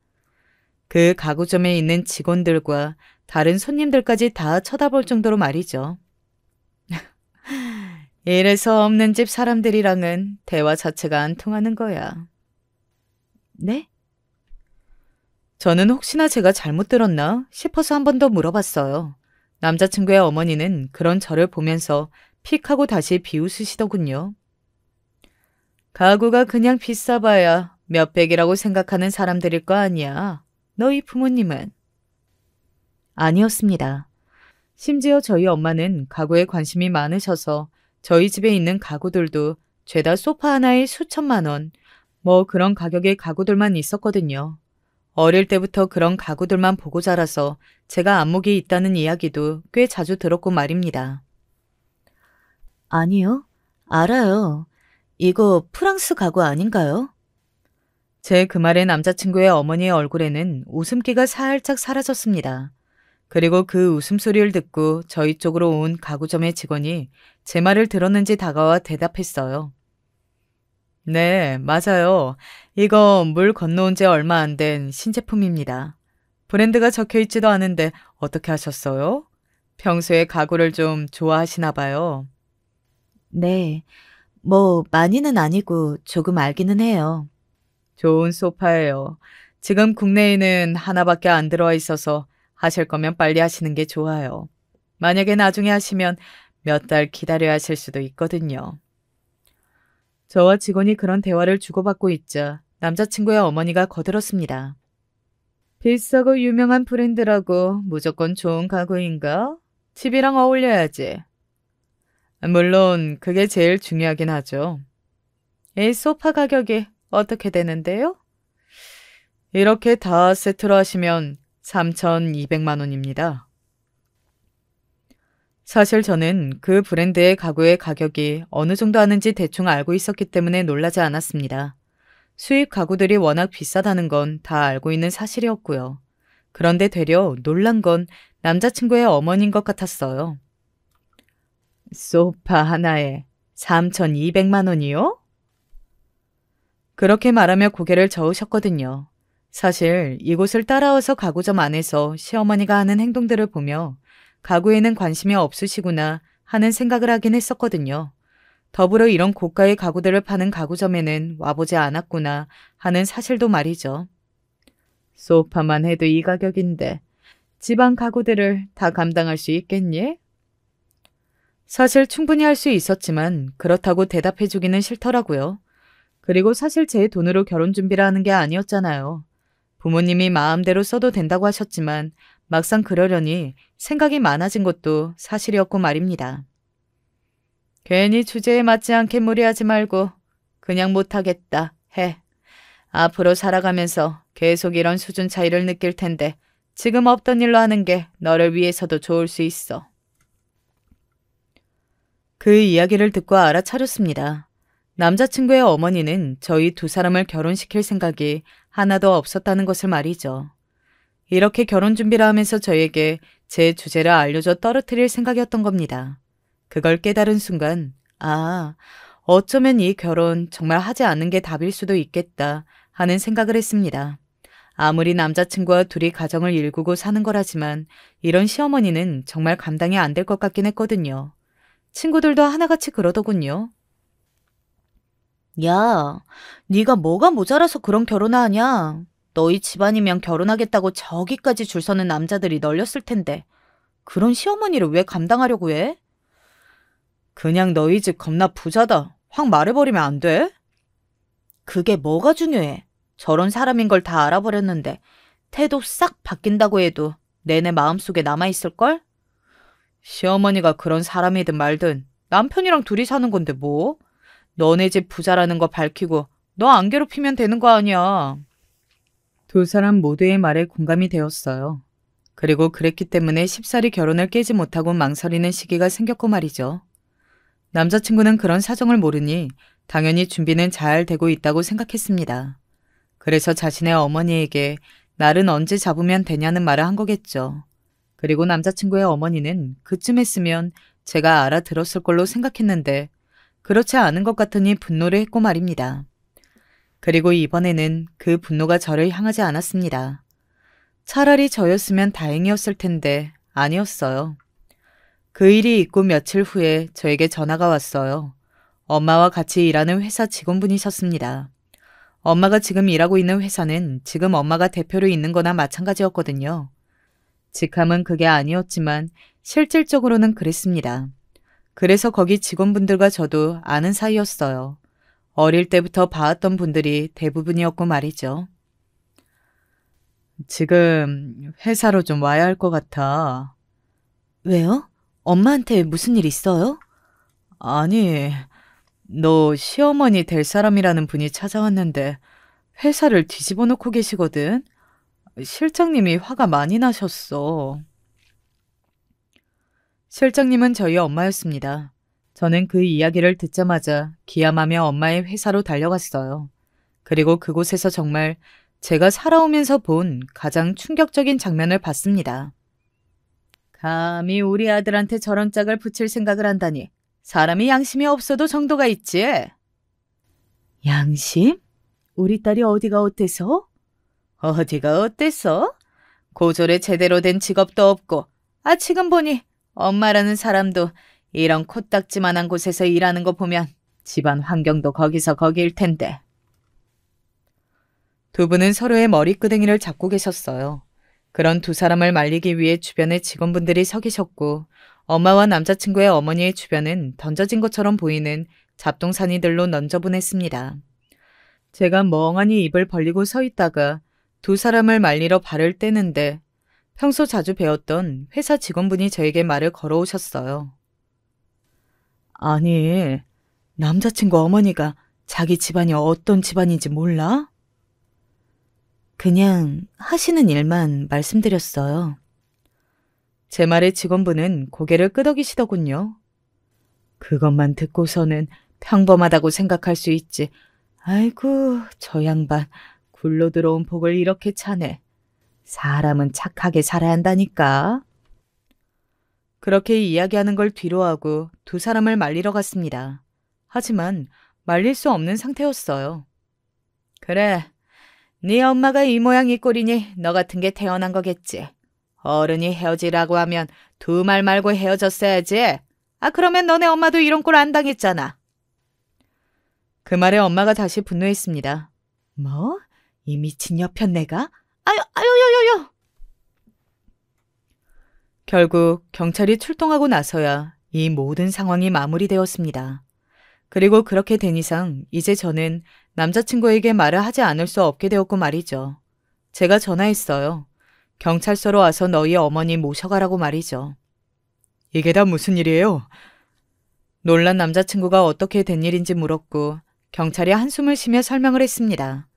[SPEAKER 1] 그 가구점에 있는 직원들과 다른 손님들까지 다 쳐다볼 정도로 말이죠. 이래서 없는 집 사람들이랑은 대화 자체가 안 통하는 거야.
[SPEAKER 2] 네?
[SPEAKER 1] 저는 혹시나 제가 잘못 들었나 싶어서 한 번 더 물어봤어요. 남자친구의 어머니는 그런 저를 보면서 픽 하고 다시 비웃으시더군요. 가구가 그냥 비싸봐야 몇백이라고 생각하는 사람들일 거 아니야. 너희 부모님은?
[SPEAKER 2] 아니었습니다.
[SPEAKER 1] 심지어 저희 엄마는 가구에 관심이 많으셔서 저희 집에 있는 가구들도 죄다 소파 하나에 수천만 원, 뭐 그런 가격의 가구들만 있었거든요. 어릴 때부터 그런 가구들만 보고 자라서 제가 안목이 있다는 이야기도 꽤 자주 들었고 말입니다.
[SPEAKER 2] 아니요. 알아요. 이거 프랑스 가구 아닌가요?
[SPEAKER 1] 제 그 말에 남자친구의 어머니의 얼굴에는 웃음기가 살짝 사라졌습니다. 그리고 그 웃음소리를 듣고 저희 쪽으로 온 가구점의 직원이 제 말을 들었는지 다가와 대답했어요. 네, 맞아요. 이거 물 건너온 지 얼마 안 된 신제품입니다. 브랜드가 적혀 있지도 않은데 어떻게 하셨어요? 평소에 가구를 좀 좋아하시나 봐요.
[SPEAKER 2] 네. 뭐 많이는 아니고 조금 알기는 해요.
[SPEAKER 1] 좋은 소파예요. 지금 국내에는 하나밖에 안 들어와 있어서 하실 거면 빨리 하시는 게 좋아요. 만약에 나중에 하시면 몇 달 기다려야 하실 수도 있거든요. 저와 직원이 그런 대화를 주고받고 있자 남자친구의 어머니가 거들었습니다. 비싸고 유명한 브랜드라고 무조건 좋은 가구인가? 집이랑 어울려야지. 물론 그게 제일 중요하긴 하죠. 이 소파 가격이 어떻게 되는데요? 이렇게 다 세트로 하시면 3,200만 원입니다. 사실 저는 그 브랜드의 가구의 가격이 어느 정도 하는지 대충 알고 있었기 때문에 놀라지 않았습니다. 수입 가구들이 워낙 비싸다는 건 다 알고 있는 사실이었고요. 그런데 되려 놀란 건 남자친구의 어머니인 것 같았어요. 소파 하나에 3,200만 원이요? 그렇게 말하며 고개를 저으셨거든요. 사실 이곳을 따라와서 가구점 안에서 시어머니가 하는 행동들을 보며 가구에는 관심이 없으시구나 하는 생각을 하긴 했었거든요. 더불어 이런 고가의 가구들을 파는 가구점에는 와보지 않았구나 하는 사실도 말이죠. 소파만 해도 이 가격인데 집안 가구들을 다 감당할 수 있겠니? 사실 충분히 할 수 있었지만 그렇다고 대답해주기는 싫더라고요. 그리고 사실 제 돈으로 결혼 준비를 하는 게 아니었잖아요. 부모님이 마음대로 써도 된다고 하셨지만 막상 그러려니 생각이 많아진 것도 사실이었고 말입니다. 괜히 주제에 맞지 않게 무리하지 말고 그냥 못하겠다 해. 앞으로 살아가면서 계속 이런 수준 차이를 느낄 텐데 지금 없던 일로 하는 게 너를 위해서도 좋을 수 있어. 그 이야기를 듣고 알아차렸습니다. 남자친구의 어머니는 저희 두 사람을 결혼시킬 생각이 하나도 없었다는 것을 말이죠. 이렇게 결혼 준비를 하면서 저에게 제 주제를 알려줘 떨어뜨릴 생각이었던 겁니다. 그걸 깨달은 순간, 어쩌면 이 결혼 정말 하지 않는 게 답일 수도 있겠다 하는 생각을 했습니다. 아무리 남자친구와 둘이 가정을 일구고 사는 거라지만 이런 시어머니는 정말 감당이 안 될 것 같긴 했거든요. 친구들도 하나같이 그러더군요.
[SPEAKER 2] 야, 네가 뭐가 모자라서 그런 결혼을 하냐? 너희 집안이면 결혼하겠다고 저기까지 줄 서는 남자들이 널렸을 텐데 그런 시어머니를 왜 감당하려고 해?
[SPEAKER 1] 그냥 너희 집 겁나 부자다. 확 말해버리면 안 돼?
[SPEAKER 2] 그게 뭐가 중요해? 저런 사람인 걸 다 알아버렸는데 태도 싹 바뀐다고 해도 내내 마음속에 남아있을걸?
[SPEAKER 1] 시어머니가 그런 사람이든 말든 남편이랑 둘이 사는 건데 뭐? 너네 집 부자라는 거 밝히고 너 안 괴롭히면 되는 거 아니야. 두 사람 모두의 말에 공감이 되었어요. 그리고 그랬기 때문에 쉽사리 결혼을 깨지 못하고 망설이는 시기가 생겼고 말이죠. 남자친구는 그런 사정을 모르니 당연히 준비는 잘 되고 있다고 생각했습니다. 그래서 자신의 어머니에게 날은 언제 잡으면 되냐는 말을 한 거겠죠. 그리고 남자친구의 어머니는 그쯤 했으면 제가 알아들었을 걸로 생각했는데 그렇지 않은 것 같으니 분노를 했고 말입니다. 그리고 이번에는 그 분노가 저를 향하지 않았습니다. 차라리 저였으면 다행이었을 텐데 아니었어요. 그 일이 있고 며칠 후에 저에게 전화가 왔어요. 엄마와 같이 일하는 회사 직원분이셨습니다. 엄마가 지금 일하고 있는 회사는 지금 엄마가 대표로 있는 거나 마찬가지였거든요. 직함은 그게 아니었지만 실질적으로는 그랬습니다. 그래서 거기 직원분들과 저도 아는 사이였어요. 어릴 때부터 봐왔던 분들이 대부분이었고 말이죠. 지금 회사로 좀 와야 할 것 같아.
[SPEAKER 2] 왜요? 엄마한테 무슨 일 있어요?
[SPEAKER 1] 아니, 너 시어머니 될 사람이라는 분이 찾아왔는데 회사를 뒤집어 놓고 계시거든. 실장님이 화가 많이 나셨어. 실장님은 저희 엄마였습니다. 저는 그 이야기를 듣자마자 기함하며 엄마의 회사로 달려갔어요. 그리고 그곳에서 정말 제가 살아오면서 본 가장 충격적인 장면을 봤습니다. 감히 우리 아들한테 저런 짝을 붙일 생각을 한다니 사람이 양심이 없어도 정도가 있지.
[SPEAKER 2] 양심? 우리 딸이 어디가 어때서?
[SPEAKER 1] 어디가 어땠어? 고졸에 제대로 된 직업도 없고 지금 보니 엄마라는 사람도 이런 코딱지만한 곳에서 일하는 거 보면 집안 환경도 거기서 거기일 텐데. 두 분은 서로의 머리끄댕이를 잡고 계셨어요. 그런 두 사람을 말리기 위해 주변에 직원분들이 서 계셨고 엄마와 남자친구의 어머니의 주변은 던져진 것처럼 보이는 잡동사니들로 넌저분했습니다. 제가 멍하니 입을 벌리고 서 있다가 두 사람을 말리러 발을 떼는데 평소 자주 배웠던 회사 직원분이 저에게 말을 걸어오셨어요. 아니, 남자친구 어머니가 자기 집안이 어떤 집안인지 몰라?
[SPEAKER 2] 그냥 하시는 일만 말씀드렸어요.
[SPEAKER 1] 제 말에 직원분은 고개를 끄덕이시더군요. 그것만 듣고서는 평범하다고 생각할 수 있지. 아이고, 저 양반 굴러 들어온 복을 이렇게 차네. 사람은 착하게 살아야 한다니까. 그렇게 이야기하는 걸 뒤로하고 두 사람을 말리러 갔습니다. 하지만 말릴 수 없는 상태였어요. 그래, 네 엄마가 이 모양 이 꼴이니 너 같은 게 태어난 거겠지. 어른이 헤어지라고 하면 두 말 말고 헤어졌어야지. 그러면 너네 엄마도 이런 꼴 안 당했잖아. 그 말에 엄마가 다시 분노했습니다. 뭐? 이 미친 여편네가? 아유. 결국 경찰이 출동하고 나서야 이 모든 상황이 마무리되었습니다. 그리고 그렇게 된 이상 이제 저는 남자친구에게 말을 하지 않을 수 없게 되었고 말이죠. 제가 전화했어요. 경찰서로 와서 너희 어머니 모셔가라고 말이죠. 이게 다 무슨 일이에요? 놀란 남자친구가 어떻게 된 일인지 물었고 경찰이 한숨을 쉬며 설명을 했습니다.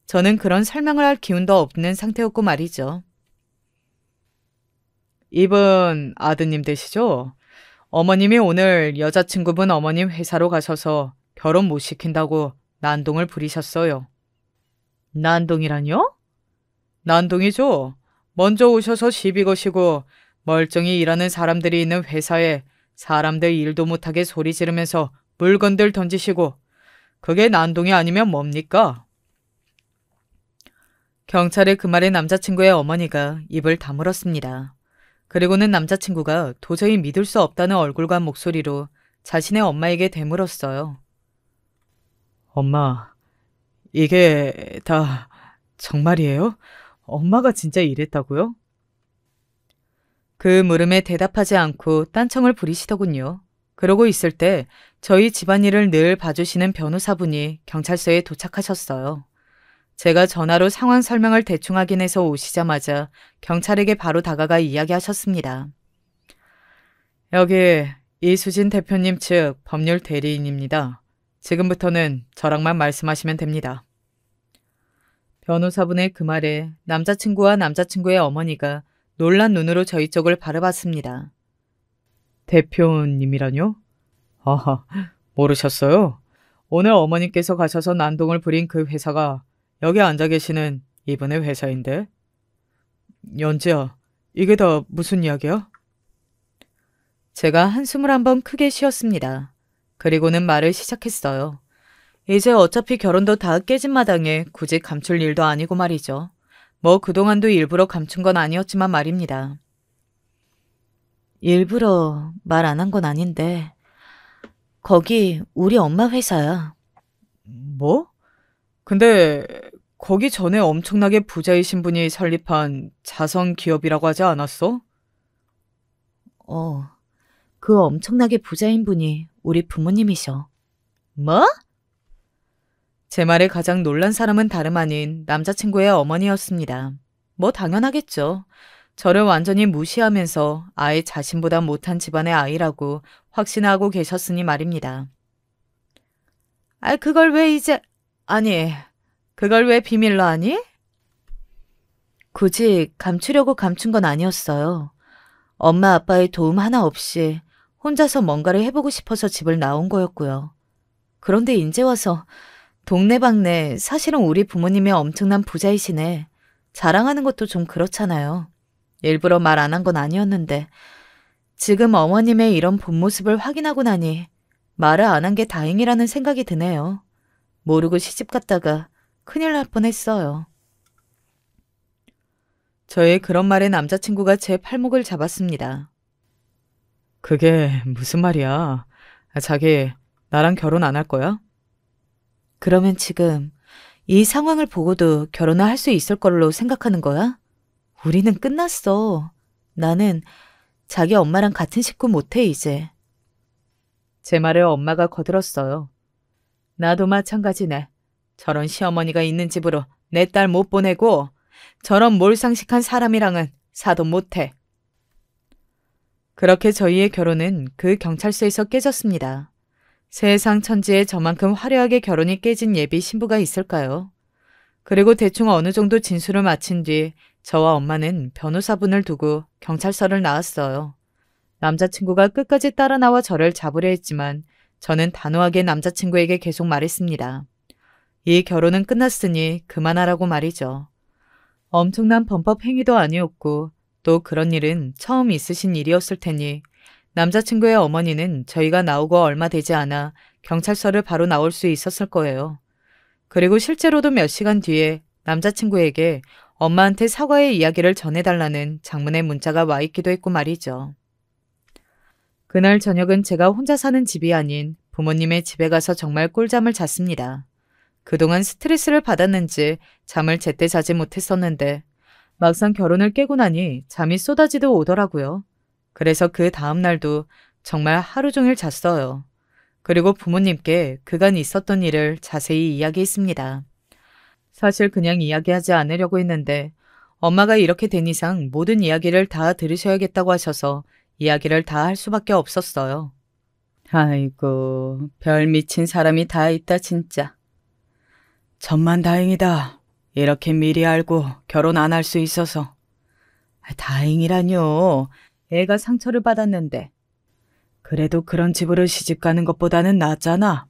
[SPEAKER 1] 저는 그런 설명을 할 기운도 없는 상태였고 말이죠. 이분 아드님 되시죠? 어머님이 오늘 여자친구분 어머님 회사로 가셔서 결혼 못 시킨다고 난동을 부리셨어요. 난동이라뇨? 난동이죠. 먼저 오셔서 시비 거시고 멀쩡히 일하는 사람들이 있는 회사에 사람들 일도 못하게 소리 지르면서 물건들 던지시고 그게 난동이 아니면 뭡니까? 경찰의 그 말에 남자친구의 어머니가 입을 다물었습니다. 그리고는 남자친구가 도저히 믿을 수 없다는 얼굴과 목소리로 자신의 엄마에게 되물었어요. 엄마, 이게 다 정말이에요? 엄마가 진짜 이랬다고요? 그 물음에 대답하지 않고 딴청을 부리시더군요. 그러고 있을 때 저희 집안일을 늘 봐주시는 변호사분이 경찰서에 도착하셨어요. 제가 전화로 상황 설명을 대충 확인해서 오시자마자 경찰에게 바로 다가가 이야기하셨습니다. 여기 이수진 대표님 측 법률 대리인입니다. 지금부터는 저랑만 말씀하시면 됩니다. 변호사분의 그 말에 남자친구와 남자친구의 어머니가 놀란 눈으로 저희 쪽을 바라봤습니다. 대표님이라뇨? 아하, 모르셨어요? 오늘 어머님께서 가셔서 난동을 부린 그 회사가 여기 앉아 계시는 이분의 회사인데. 연지야, 이게 다 무슨 이야기야? 제가 한숨을 한번 크게 쉬었습니다. 그리고는 말을 시작했어요. 이제 어차피 결혼도 다 깨진 마당에 굳이 감출 일도 아니고 말이죠. 뭐 그동안도 일부러 감춘 건 아니었지만 말입니다.
[SPEAKER 2] 일부러 말 안 한 건 아닌데 거기 우리 엄마 회사야.
[SPEAKER 1] 뭐? 근데 거기 전에 엄청나게 부자이신 분이 설립한 자선 기업이라고 하지 않았어?
[SPEAKER 2] 그 엄청나게 부자인 분이 우리 부모님이셔.
[SPEAKER 1] 뭐? 제 말에 가장 놀란 사람은 다름 아닌 남자친구의 어머니였습니다. 뭐 당연하겠죠. 저를 완전히 무시하면서 아예 자신보다 못한 집안의 아이라고 확신하고 계셨으니 말입니다. 그걸 왜 이제... 그걸 왜 비밀로 하니?
[SPEAKER 2] 굳이 감추려고 감춘 건 아니었어요. 엄마 아빠의 도움 하나 없이 혼자서 뭔가를 해보고 싶어서 집을 나온 거였고요. 그런데 이제 와서 동네방네 사실은 우리 부모님이 엄청난 부자이시네. 자랑하는 것도 좀 그렇잖아요. 일부러 말 안 한 건 아니었는데 지금 어머님의 이런 본 모습을 확인하고 나니 말을 안 한 게 다행이라는 생각이 드네요. 모르고 시집 갔다가 큰일 날 뻔했어요.
[SPEAKER 1] 저의 그런 말에 남자친구가 제 팔목을 잡았습니다. 그게 무슨 말이야? 자기, 나랑 결혼 안 할 거야?
[SPEAKER 2] 그러면 지금 이 상황을 보고도 결혼을 할 수 있을 걸로 생각하는 거야? 우리는 끝났어. 나는 자기 엄마랑 같은 식구 못해 이제.
[SPEAKER 1] 제 말을 엄마가 거들었어요. 나도 마찬가지네. 저런 시어머니가 있는 집으로 내 딸 못 보내고 저런 몰상식한 사람이랑은 사도 못해. 그렇게 저희의 결혼은 그 경찰서에서 깨졌습니다. 세상 천지에 저만큼 화려하게 결혼이 깨진 예비 신부가 있을까요? 그리고 대충 어느 정도 진술을 마친 뒤 저와 엄마는 변호사분을 두고 경찰서를 나왔어요. 남자친구가 끝까지 따라 나와 저를 잡으려 했지만 저는 단호하게 남자친구에게 계속 말했습니다. 이 결혼은 끝났으니 그만하라고 말이죠. 엄청난 범법 행위도 아니었고 또 그런 일은 처음 있으신 일이었을 테니 남자친구의 어머니는 저희가 나오고 얼마 되지 않아 경찰서를 바로 나올 수 있었을 거예요. 그리고 실제로도 몇 시간 뒤에 남자친구에게 엄마한테 사과의 이야기를 전해달라는 장문의 문자가 와 있기도 했고 말이죠. 그날 저녁은 제가 혼자 사는 집이 아닌 부모님의 집에 가서 정말 꿀잠을 잤습니다. 그동안 스트레스를 받았는지 잠을 제때 자지 못했었는데 막상 결혼을 깨고 나니 잠이 쏟아지듯 오더라고요. 그래서 그 다음 날도 정말 하루 종일 잤어요. 그리고 부모님께 그간 있었던 일을 자세히 이야기했습니다. 사실 그냥 이야기하지 않으려고 했는데 엄마가 이렇게 된 이상 모든 이야기를 다 들으셔야겠다고 하셔서 이야기를 다 할 수밖에 없었어요. 아이고, 별 미친 사람이 다 있다 진짜. 천만 다행이다. 이렇게 미리 알고 결혼 안 할 수 있어서. 다행이라뇨. 애가 상처를 받았는데. 그래도 그런 집으로 시집 가는 것보다는 낫잖아.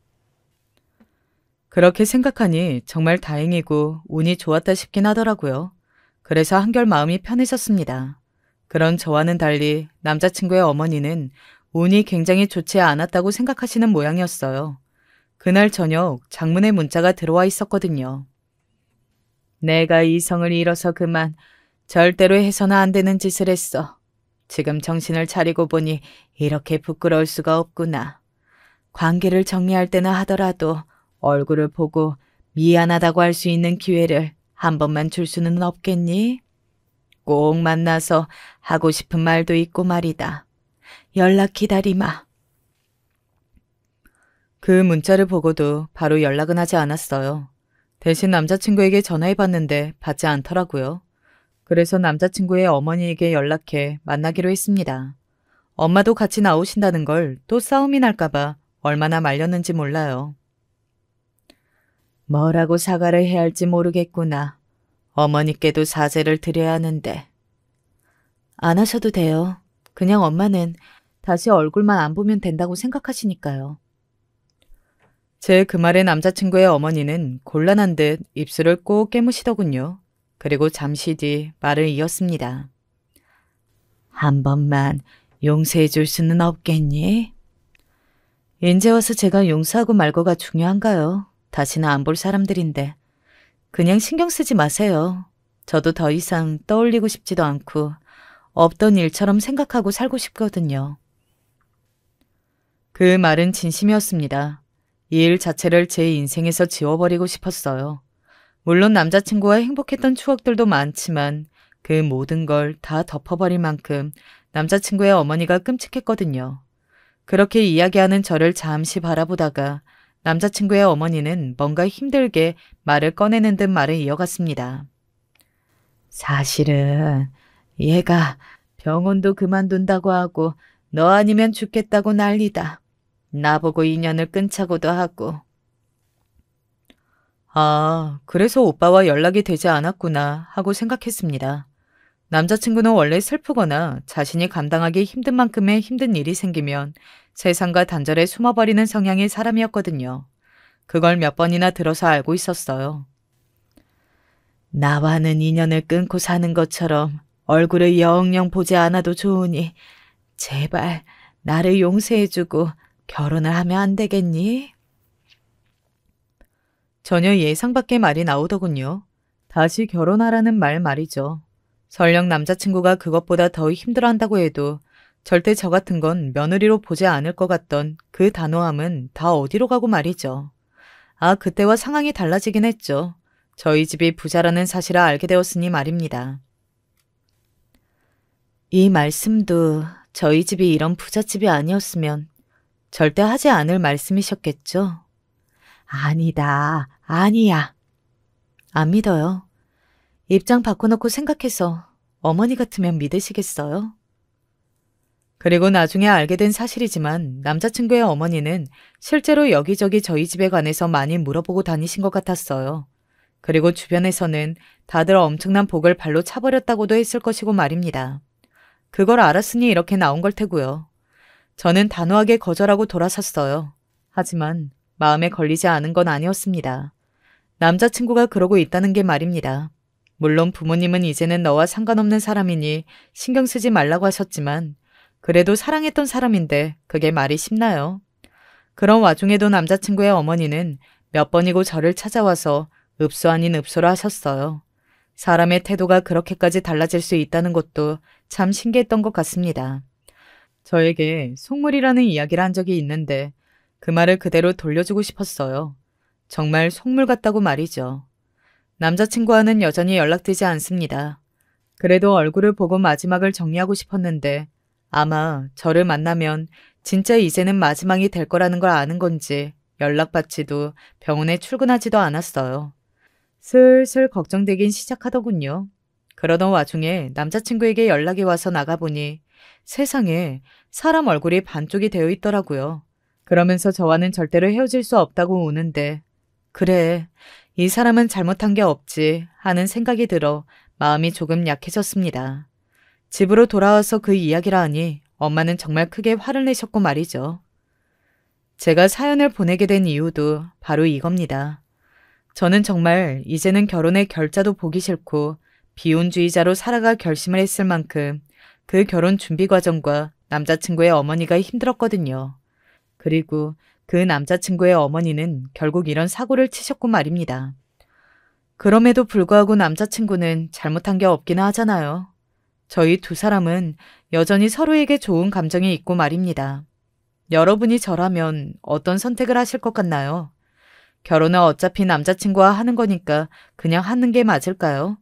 [SPEAKER 1] 그렇게 생각하니 정말 다행이고 운이 좋았다 싶긴 하더라고요. 그래서 한결 마음이 편해졌습니다. 그런 저와는 달리 남자친구의 어머니는 운이 굉장히 좋지 않았다고 생각하시는 모양이었어요. 그날 저녁 장문의 문자가 들어와 있었거든요. 내가 이성을 잃어서 그만 절대로 해서는 안 되는 짓을 했어. 지금 정신을 차리고 보니 이렇게 부끄러울 수가 없구나. 관계를 정리할 때나 하더라도 얼굴을 보고 미안하다고 할 수 있는 기회를 한 번만 줄 수는 없겠니? 꼭 만나서 하고 싶은 말도 있고 말이다. 연락 기다리마. 그 문자를 보고도 바로 연락은 하지 않았어요. 대신 남자친구에게 전화해봤는데 받지 않더라고요. 그래서 남자친구의 어머니에게 연락해 만나기로 했습니다. 엄마도 같이 나오신다는 걸 또 싸움이 날까봐 얼마나 말렸는지 몰라요. 뭐라고 사과를 해야 할지 모르겠구나. 어머니께도 사죄를 드려야 하는데. 안 하셔도 돼요. 그냥 엄마는 다시 얼굴만 안 보면 된다고 생각하시니까요. 제 그 말에 남자친구의 어머니는 곤란한 듯 입술을 꼭 깨무시더군요. 그리고 잠시 뒤 말을 이었습니다. 한 번만 용서해 줄 수는 없겠니? 인제 와서 제가 용서하고 말고가 중요한가요? 다시는 안 볼 사람들인데. 그냥 신경 쓰지 마세요. 저도 더 이상 떠올리고 싶지도 않고 없던 일처럼 생각하고 살고 싶거든요. 그 말은 진심이었습니다. 이 일 자체를 제 인생에서 지워버리고 싶었어요. 물론 남자친구와 행복했던 추억들도 많지만 그 모든 걸 다 덮어버릴 만큼 남자친구의 어머니가 끔찍했거든요. 그렇게 이야기하는 저를 잠시 바라보다가 남자친구의 어머니는 뭔가 힘들게 말을 꺼내는 듯 말을 이어갔습니다. 사실은 얘가 병원도 그만둔다고 하고 너 아니면 죽겠다고 난리다. 나보고 인연을 끊자고도 하고. 아, 그래서 오빠와 연락이 되지 않았구나 하고 생각했습니다. 남자친구는 원래 슬프거나 자신이 감당하기 힘든 만큼의 힘든 일이 생기면 세상과 단절에 숨어버리는 성향의 사람이었거든요. 그걸 몇 번이나 들어서 알고 있었어요. 나와는 인연을 끊고 사는 것처럼 얼굴을 영영 보지 않아도 좋으니 제발 나를 용서해주고 결혼을 하면 안 되겠니? 전혀 예상 밖의 말이 나오더군요. 다시 결혼하라는 말이죠. 설령 남자친구가 그것보다 더 힘들어한다고 해도 절대 저 같은 건 며느리로 보지 않을 것 같던 그 단호함은 다 어디로 가고 말이죠. 아, 그때와 상황이 달라지긴 했죠. 저희 집이 부자라는 사실을 알게 되었으니 말입니다. 이 말씀도 저희 집이 이런 부잣집이 아니었으면 절대 하지 않을 말씀이셨겠죠? 아니다, 아니야. 안 믿어요.
[SPEAKER 2] 입장 바꿔놓고 생각해서 어머니 같으면 믿으시겠어요?
[SPEAKER 1] 그리고 나중에 알게 된 사실이지만 남자친구의 어머니는 실제로 여기저기 저희 집에 관해서 많이 물어보고 다니신 것 같았어요. 그리고 주변에서는 다들 엄청난 복을 발로 차버렸다고도 했을 것이고 말입니다. 그걸 알았으니 이렇게 나온 걸 테고요. 저는 단호하게 거절하고 돌아섰어요. 하지만 마음에 걸리지 않은 건 아니었습니다. 남자친구가 그러고 있다는 게 말입니다. 물론 부모님은 이제는 너와 상관없는 사람이니 신경 쓰지 말라고 하셨지만 그래도 사랑했던 사람인데 그게 말이 쉽나요? 그런 와중에도 남자친구의 어머니는 몇 번이고 저를 찾아와서 읍소 아닌 읍소를 하셨어요. 사람의 태도가 그렇게까지 달라질 수 있다는 것도 참 신기했던 것 같습니다. 저에게 속물이라는 이야기를 한 적이 있는데 그 말을 그대로 돌려주고 싶었어요. 정말 속물 같다고 말이죠. 남자친구와는 여전히 연락되지 않습니다. 그래도 얼굴을 보고 마지막을 정리하고 싶었는데 아마 저를 만나면 진짜 이제는 마지막이 될 거라는 걸 아는 건지 연락받지도 병원에 출근하지도 않았어요. 슬슬 걱정되긴 시작하더군요. 그러던 와중에 남자친구에게 연락이 와서 나가보니 세상에 사람 얼굴이 반쪽이 되어 있더라고요. 그러면서 저와는 절대로 헤어질 수 없다고 우는데 그래, 이 사람은 잘못한 게 없지 하는 생각이 들어 마음이 조금 약해졌습니다. 집으로 돌아와서 그 이야기를 하니 엄마는 정말 크게 화를 내셨고 말이죠. 제가 사연을 보내게 된 이유도 바로 이겁니다. 저는 정말 이제는 결혼의 결자도 보기 싫고 비혼주의자로 살아갈 결심을 했을 만큼 그 결혼 준비 과정과 남자친구의 어머니가 힘들었거든요. 그리고 그 남자친구의 어머니는 결국 이런 사고를 치셨고 말입니다. 그럼에도 불구하고 남자친구는 잘못한 게 없기는 하잖아요. 저희 두 사람은 여전히 서로에게 좋은 감정이 있고 말입니다. 여러분이 저라면 어떤 선택을 하실 것 같나요? 결혼은 어차피 남자친구와 하는 거니까 그냥 하는 게 맞을까요?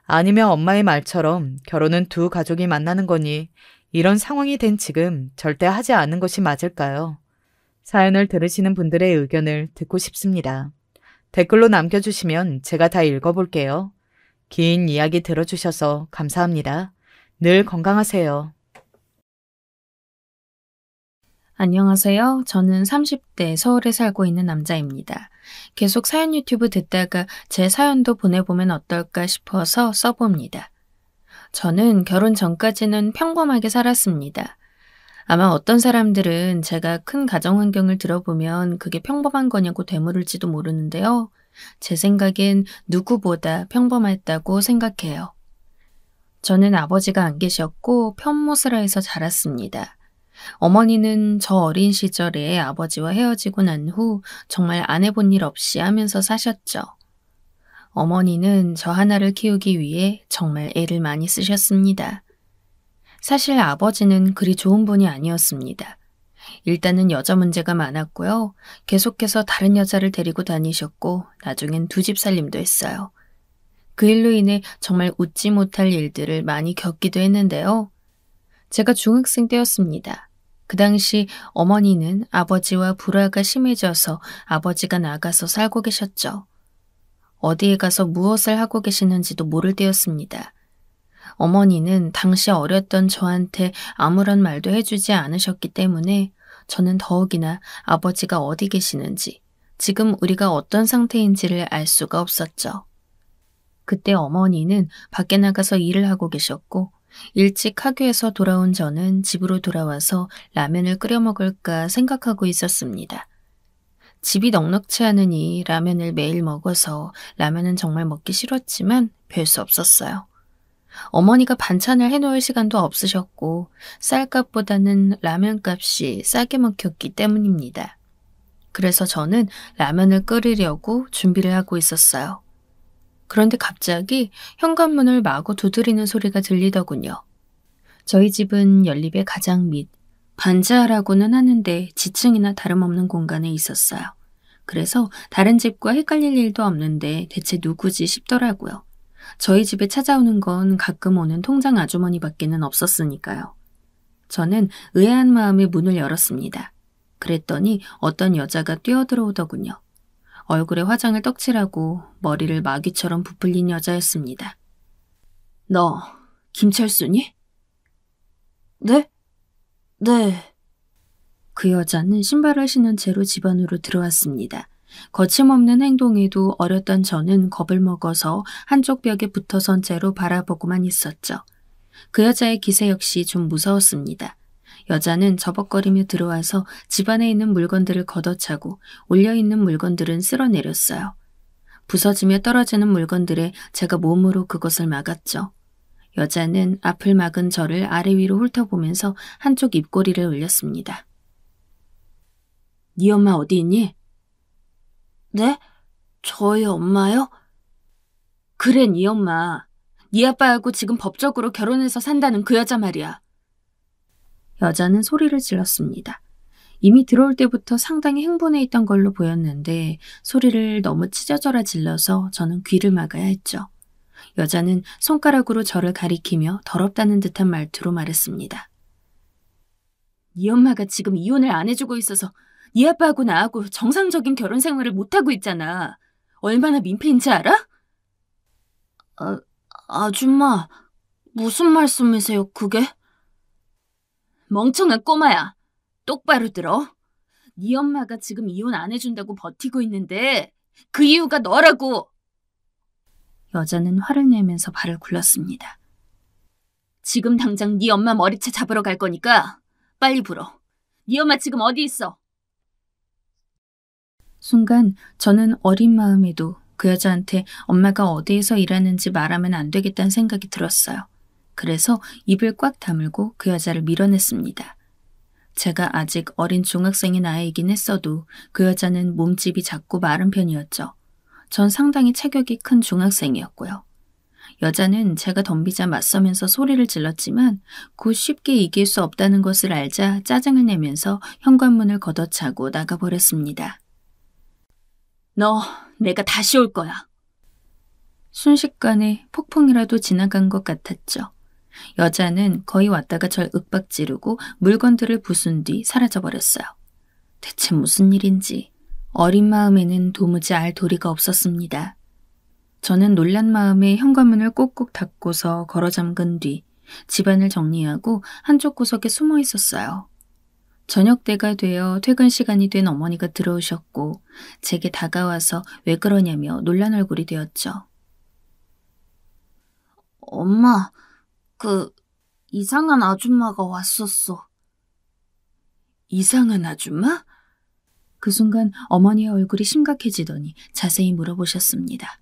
[SPEAKER 1] 아니면 엄마의 말처럼 결혼은 두 가족이 만나는 거니 이런 상황이 된 지금 절대 하지 않는 것이 맞을까요? 사연을 들으시는 분들의 의견을 듣고 싶습니다. 댓글로 남겨주시면 제가 다 읽어볼게요. 긴 이야기 들어주셔서 감사합니다. 늘 건강하세요.
[SPEAKER 3] 안녕하세요. 저는 30대 서울에 살고 있는 남자입니다. 계속 사연 유튜브 듣다가 제 사연도 보내보면 어떨까 싶어서 써봅니다. 저는 결혼 전까지는 평범하게 살았습니다. 아마 어떤 사람들은 제가 큰 가정 환경을 들어보면 그게 평범한 거냐고 되물을지도 모르는데요. 제 생각엔 누구보다 평범했다고 생각해요. 저는 아버지가 안 계셨고 편모스라에서 자랐습니다. 어머니는 저 어린 시절에 아버지와 헤어지고 난 후 정말 안 해본 일 없이 하면서 사셨죠. 어머니는 저 하나를 키우기 위해 정말 애를 많이 쓰셨습니다. 사실 아버지는 그리 좋은 분이 아니었습니다. 일단은 여자 문제가 많았고요. 계속해서 다른 여자를 데리고 다니셨고 나중엔 두 집 살림도 했어요. 그 일로 인해 정말 웃지 못할 일들을 많이 겪기도 했는데요. 제가 중학생 때였습니다. 그 당시 어머니는 아버지와 불화가 심해져서 아버지가 나가서 살고 계셨죠. 어디에 가서 무엇을 하고 계시는지도 모를 때였습니다. 어머니는 당시 어렸던 저한테 아무런 말도 해주지 않으셨기 때문에 저는 더욱이나 아버지가 어디 계시는지, 지금 우리가 어떤 상태인지를 알 수가 없었죠. 그때 어머니는 밖에 나가서 일을 하고 계셨고 일찍 학교에서 돌아온 저는 집으로 돌아와서 라면을 끓여 먹을까 생각하고 있었습니다. 집이 넉넉치 않으니 라면을 매일 먹어서 라면은 정말 먹기 싫었지만 별 수 없었어요. 어머니가 반찬을 해놓을 시간도 없으셨고 쌀값보다는 라면값이 싸게 먹혔기 때문입니다. 그래서 저는 라면을 끓이려고 준비를 하고 있었어요. 그런데 갑자기 현관문을 마구 두드리는 소리가 들리더군요. 저희 집은 연립의 가장 밑, 반지하라고는 하는데 지층이나 다름없는 공간에 있었어요. 그래서 다른 집과 헷갈릴 일도 없는데 대체 누구지 싶더라고요. 저희 집에 찾아오는 건 가끔 오는 통장 아주머니밖에는 없었으니까요. 저는 의아한 마음에 문을 열었습니다. 그랬더니 어떤 여자가 뛰어들어오더군요. 얼굴에 화장을 떡칠하고 머리를 마귀처럼 부풀린 여자였습니다. 너 김철수니? 네? 네. 그 여자는 신발을 신은 채로 집 안으로 들어왔습니다. 거침없는 행동에도 어렸던 저는 겁을 먹어서 한쪽 벽에 붙어선 채로 바라보고만 있었죠. 그 여자의 기세 역시 좀 무서웠습니다. 여자는 저벅거리며 들어와서 집 안에 있는 물건들을 걷어차고 올려있는 물건들은 쓸어내렸어요. 부서지며 떨어지는 물건들에 제가 몸으로 그것을 막았죠. 여자는 앞을 막은 저를 아래 위로 훑어보면서 한쪽 입꼬리를 올렸습니다. 네 엄마 어디 있니? 네? 저희 엄마요? 그래, 네 엄마. 네 아빠하고 지금 법적으로 결혼해서 산다는 그 여자 말이야. 여자는 소리를 질렀습니다. 이미 들어올 때부터 상당히 흥분해 있던 걸로 보였는데 소리를 너무 찢어져라 질러서 저는 귀를 막아야 했죠. 여자는 손가락으로 저를 가리키며 더럽다는 듯한 말투로 말했습니다. 네 엄마가 지금 이혼을 안 해주고 있어서 네 아빠하고 나하고 정상적인 결혼 생활을 못하고 있잖아. 얼마나 민폐인지 알아? 아줌마, 무슨 말씀이세요, 그게? 멍청한 꼬마야. 똑바로 들어. 네 엄마가 지금 이혼 안 해준다고 버티고 있는데 그 이유가 너라고. 여자는 화를 내면서 발을 굴렀습니다. 지금 당장 네 엄마 머리채 잡으러 갈 거니까 빨리 불어. 네 엄마 지금 어디 있어? 순간 저는 어린 마음에도 그 여자한테 엄마가 어디에서 일하는지 말하면 안 되겠다는 생각이 들었어요. 그래서 입을 꽉 다물고 그 여자를 밀어냈습니다. 제가 아직 어린 중학생의 나이이긴 했어도 그 여자는 몸집이 작고 마른 편이었죠. 전 상당히 체격이 큰 중학생이었고요. 여자는 제가 덤비자 맞서면서 소리를 질렀지만 곧 쉽게 이길 수 없다는 것을 알자 짜증을 내면서 현관문을 걷어차고 나가버렸습니다. 너 내가 다시 올 거야. 순식간에 폭풍이라도 지나간 것 같았죠. 여자는 거의 왔다가 절 윽박지르고 물건들을 부순 뒤 사라져버렸어요. 대체 무슨 일인지 어린 마음에는 도무지 알 도리가 없었습니다. 저는 놀란 마음에 현관문을 꼭꼭 닫고서 걸어 잠근 뒤 집안을 정리하고 한쪽 구석에 숨어 있었어요. 저녁 때가 되어 퇴근 시간이 된 어머니가 들어오셨고 제게 다가와서 왜 그러냐며 놀란 얼굴이 되었죠. 엄마, 이상한 아줌마가 왔었어. 이상한 아줌마? 그 순간 어머니의 얼굴이 심각해지더니 자세히 물어보셨습니다.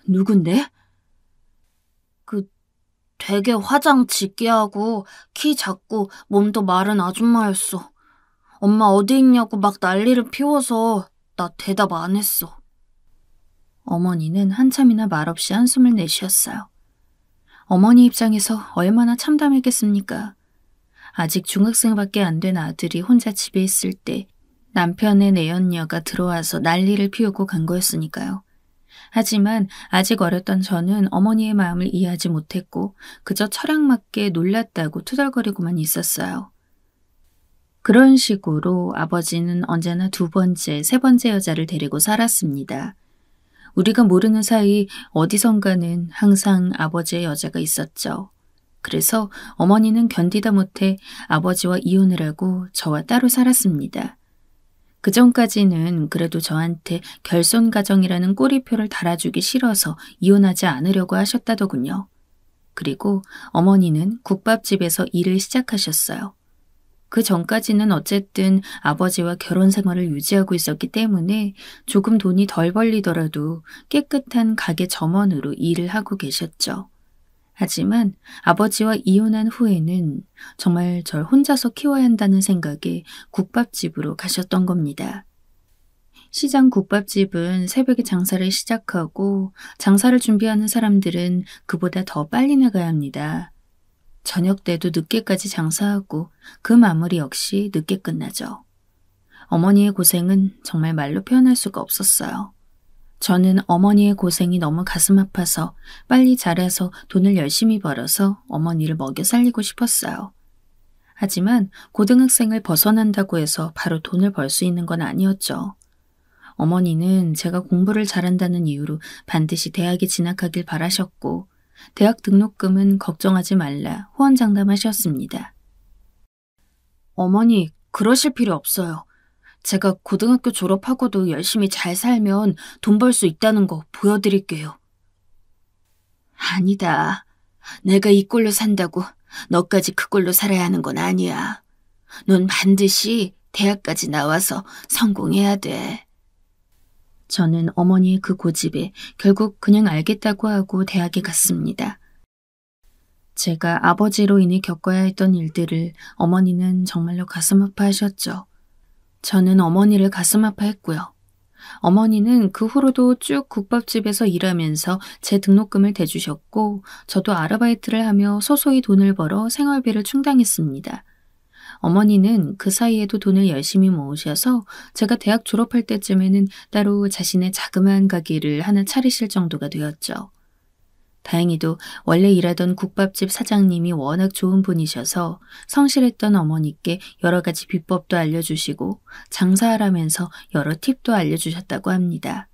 [SPEAKER 3] 누군데? 되게 화장 짙게 하고 키 작고 몸도 마른 아줌마였어. 엄마 어디 있냐고 막 난리를 피워서 나 대답 안 했어. 어머니는 한참이나 말없이 한숨을 내쉬었어요. 어머니 입장에서 얼마나 참담했겠습니까? 아직 중학생밖에 안 된 아들이 혼자 집에 있을 때 남편의 내연녀가 들어와서 난리를 피우고 간 거였으니까요. 하지만 아직 어렸던 저는 어머니의 마음을 이해하지 못했고 그저 철학맞게 놀랐다고 투덜거리고만 있었어요. 그런 식으로 아버지는 언제나 두 번째, 세 번째 여자를 데리고 살았습니다. 우리가 모르는 사이 어디선가는 항상 아버지의 여자가 있었죠. 그래서 어머니는 견디다 못해 아버지와 이혼을 하고 저와 따로 살았습니다. 그전까지는 그래도 저한테 결손가정이라는 꼬리표를 달아주기 싫어서 이혼하지 않으려고 하셨다더군요. 그리고 어머니는 국밥집에서 일을 시작하셨어요. 그 전까지는 어쨌든 아버지와 결혼 생활을 유지하고 있었기 때문에 조금 돈이 덜 벌리더라도 깨끗한 가게 점원으로 일을 하고 계셨죠. 하지만 아버지와 이혼한 후에는 정말 절 혼자서 키워야 한다는 생각에 국밥집으로 가셨던 겁니다. 시장 국밥집은 새벽에 장사를 시작하고 장사를 준비하는 사람들은 그보다 더 빨리 나가야 합니다. 저녁 때도 늦게까지 장사하고 그 마무리 역시 늦게 끝나죠. 어머니의 고생은 정말 말로 표현할 수가 없었어요. 저는 어머니의 고생이 너무 가슴 아파서 빨리 자라서 돈을 열심히 벌어서 어머니를 먹여 살리고 싶었어요. 하지만 고등학생을 벗어난다고 해서 바로 돈을 벌 수 있는 건 아니었죠. 어머니는 제가 공부를 잘한다는 이유로 반드시 대학에 진학하길 바라셨고 대학 등록금은 걱정하지 말라 호언장담하셨습니다. 어머니, 그러실 필요 없어요. 제가 고등학교 졸업하고도 열심히 잘 살면 돈 벌 수 있다는 거 보여드릴게요. 아니다. 내가 이 꼴로 산다고 너까지 그 꼴로 살아야 하는 건 아니야. 넌 반드시 대학까지 나와서 성공해야 돼. 저는 어머니의 그 고집에 결국 그냥 알겠다고 하고 대학에 갔습니다. 제가 아버지로 인해 겪어야 했던 일들을 어머니는 정말로 가슴 아파하셨죠. 저는 어머니를 가슴 아파했고요. 어머니는 그 후로도 쭉 국밥집에서 일하면서 제 등록금을 대주셨고 저도 아르바이트를 하며 소소히 돈을 벌어 생활비를 충당했습니다. 어머니는 그 사이에도 돈을 열심히 모으셔서 제가 대학 졸업할 때쯤에는 따로 자신의 자그마한 가게를 하나 차리실 정도가 되었죠. 다행히도 원래 일하던 국밥집 사장님이 워낙 좋은 분이셔서 성실했던 어머니께 여러 가지 비법도 알려주시고 장사하라면서 여러 팁도 알려주셨다고 합니다.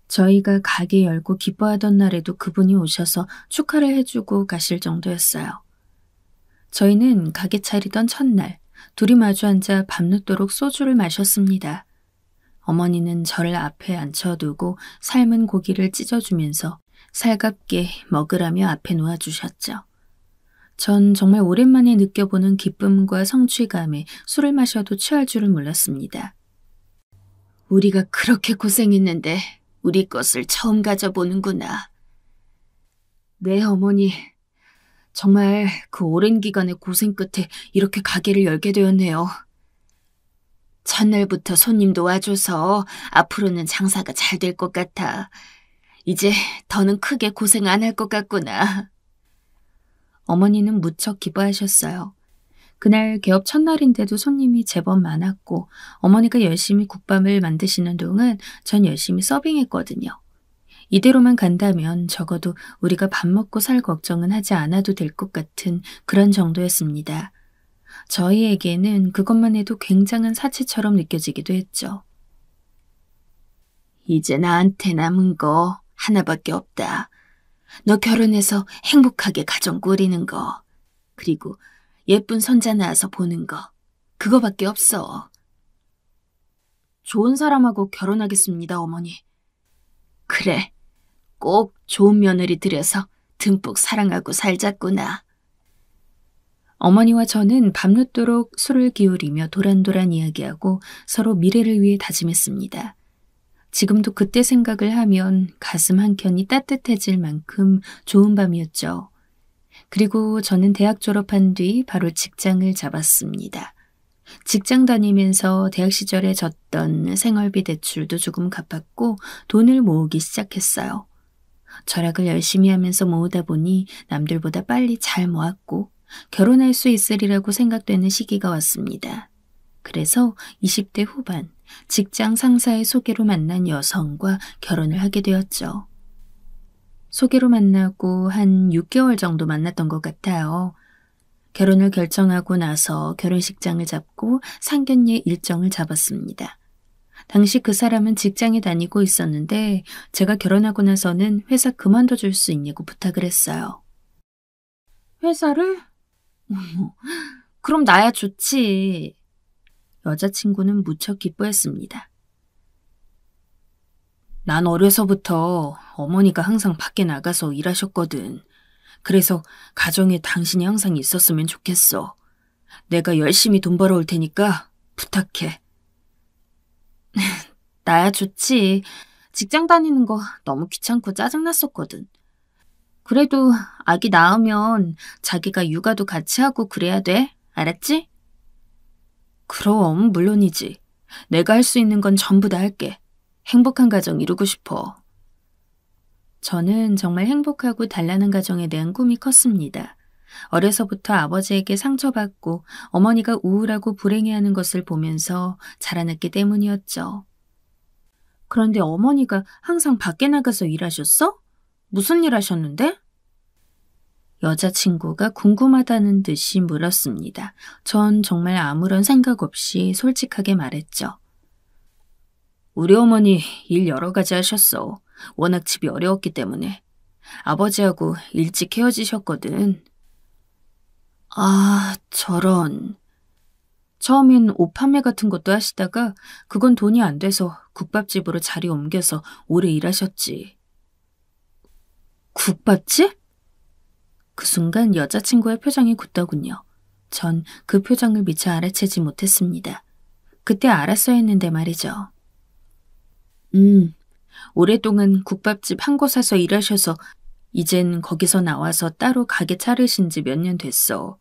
[SPEAKER 3] 저희가 가게 열고 기뻐하던 날에도 그분이 오셔서 축하를 해주고 가실 정도였어요. 저희는 가게 차리던 첫날 둘이 마주 앉아 밤늦도록 소주를 마셨습니다. 어머니는 저를 앞에 앉혀두고 삶은 고기를 찢어주면서 살갑게 먹으라며 앞에 놓아주셨죠. 전 정말 오랜만에 느껴보는 기쁨과 성취감에 술을 마셔도 취할 줄을 몰랐습니다. 우리가 그렇게 고생했는데 우리 것을 처음 가져보는구나. 네, 어머니. 정말 그 오랜 기간의 고생 끝에 이렇게 가게를 열게 되었네요. 첫날부터 손님도 와줘서 앞으로는 장사가 잘 될 것 같아. 이제 더는 크게 고생 안 할 것 같구나. 어머니는 무척 기뻐하셨어요. 그날 개업 첫날인데도 손님이 제법 많았고 어머니가 열심히 국밥을 만드시는 동안 전 열심히 서빙했거든요. 이대로만 간다면 적어도 우리가 밥 먹고 살 걱정은 하지 않아도 될 것 같은 그런 정도였습니다. 저희에게는 그것만 해도 굉장한 사치처럼 느껴지기도 했죠. 이제 나한테 남은 거 하나밖에 없다. 너 결혼해서 행복하게 가정 꾸리는 거, 그리고 예쁜 손자 낳아서 보는 거, 그거밖에 없어. 좋은 사람하고 결혼하겠습니다, 어머니. 그래, 꼭 좋은 며느리 들여서 듬뿍 사랑하고 살자꾸나. 어머니와 저는 밤늦도록 술을 기울이며 도란도란 이야기하고 서로 미래를 위해 다짐했습니다. 지금도 그때 생각을 하면 가슴 한켠이 따뜻해질 만큼 좋은 밤이었죠. 그리고 저는 대학 졸업한 뒤 바로 직장을 잡았습니다. 직장 다니면서 대학 시절에 졌던 생활비 대출도 조금 갚았고 돈을 모으기 시작했어요. 절약을 열심히 하면서 모으다 보니 남들보다 빨리 잘 모았고 결혼할 수 있으리라고 생각되는 시기가 왔습니다. 그래서 20대 후반 직장 상사의 소개로 만난 여성과 결혼을 하게 되었죠. 소개로 만나고 한 6개월 정도 만났던 것 같아요. 결혼을 결정하고 나서 결혼식장을 잡고 상견례 일정을 잡았습니다. 당시 그 사람은 직장에 다니고 있었는데 제가 결혼하고 나서는 회사 그만둬 줄 수 있냐고 부탁을 했어요. 회사를? 그럼 나야 좋지. 여자친구는 무척 기뻐했습니다. 난 어려서부터 어머니가 항상 밖에 나가서 일하셨거든. 그래서 가정에 당신이 항상 있었으면 좋겠어. 내가 열심히 돈 벌어올 테니까 부탁해. 나야 좋지. 직장 다니는 거 너무 귀찮고 짜증났었거든. 그래도 아기 낳으면 자기가 육아도 같이 하고 그래야 돼. 알았지? 그럼 물론이지. 내가 할 수 있는 건 전부 다 할게. 행복한 가정 이루고 싶어. 저는 정말 행복하고 단란한 가정에 대한 꿈이 컸습니다. 어려서부터 아버지에게 상처받고 어머니가 우울하고 불행해하는 것을 보면서 자라났기 때문이었죠. 그런데 어머니가 항상 밖에 나가서 일하셨어? 무슨 일 하셨는데? 여자친구가 궁금하다는 듯이 물었습니다. 전 정말 아무런 생각 없이 솔직하게 말했죠. 우리 어머니 일 여러 가지 하셨어. 워낙 집이 어려웠기 때문에. 아버지하고 일찍 헤어지셨거든. 아, 저런. 처음엔 옷 판매 같은 것도 하시다가 그건 돈이 안 돼서 국밥집으로 자리 옮겨서 오래 일하셨지. 국밥집? 그 순간 여자친구의 표정이 굳더군요. 전 그 표정을 미처 알아채지 못했습니다. 그때 알았어야 했는데 말이죠. 오랫동안 국밥집 한 곳에서 일하셔서 이젠 거기서 나와서 따로 가게 차리신 지 몇 년 됐어.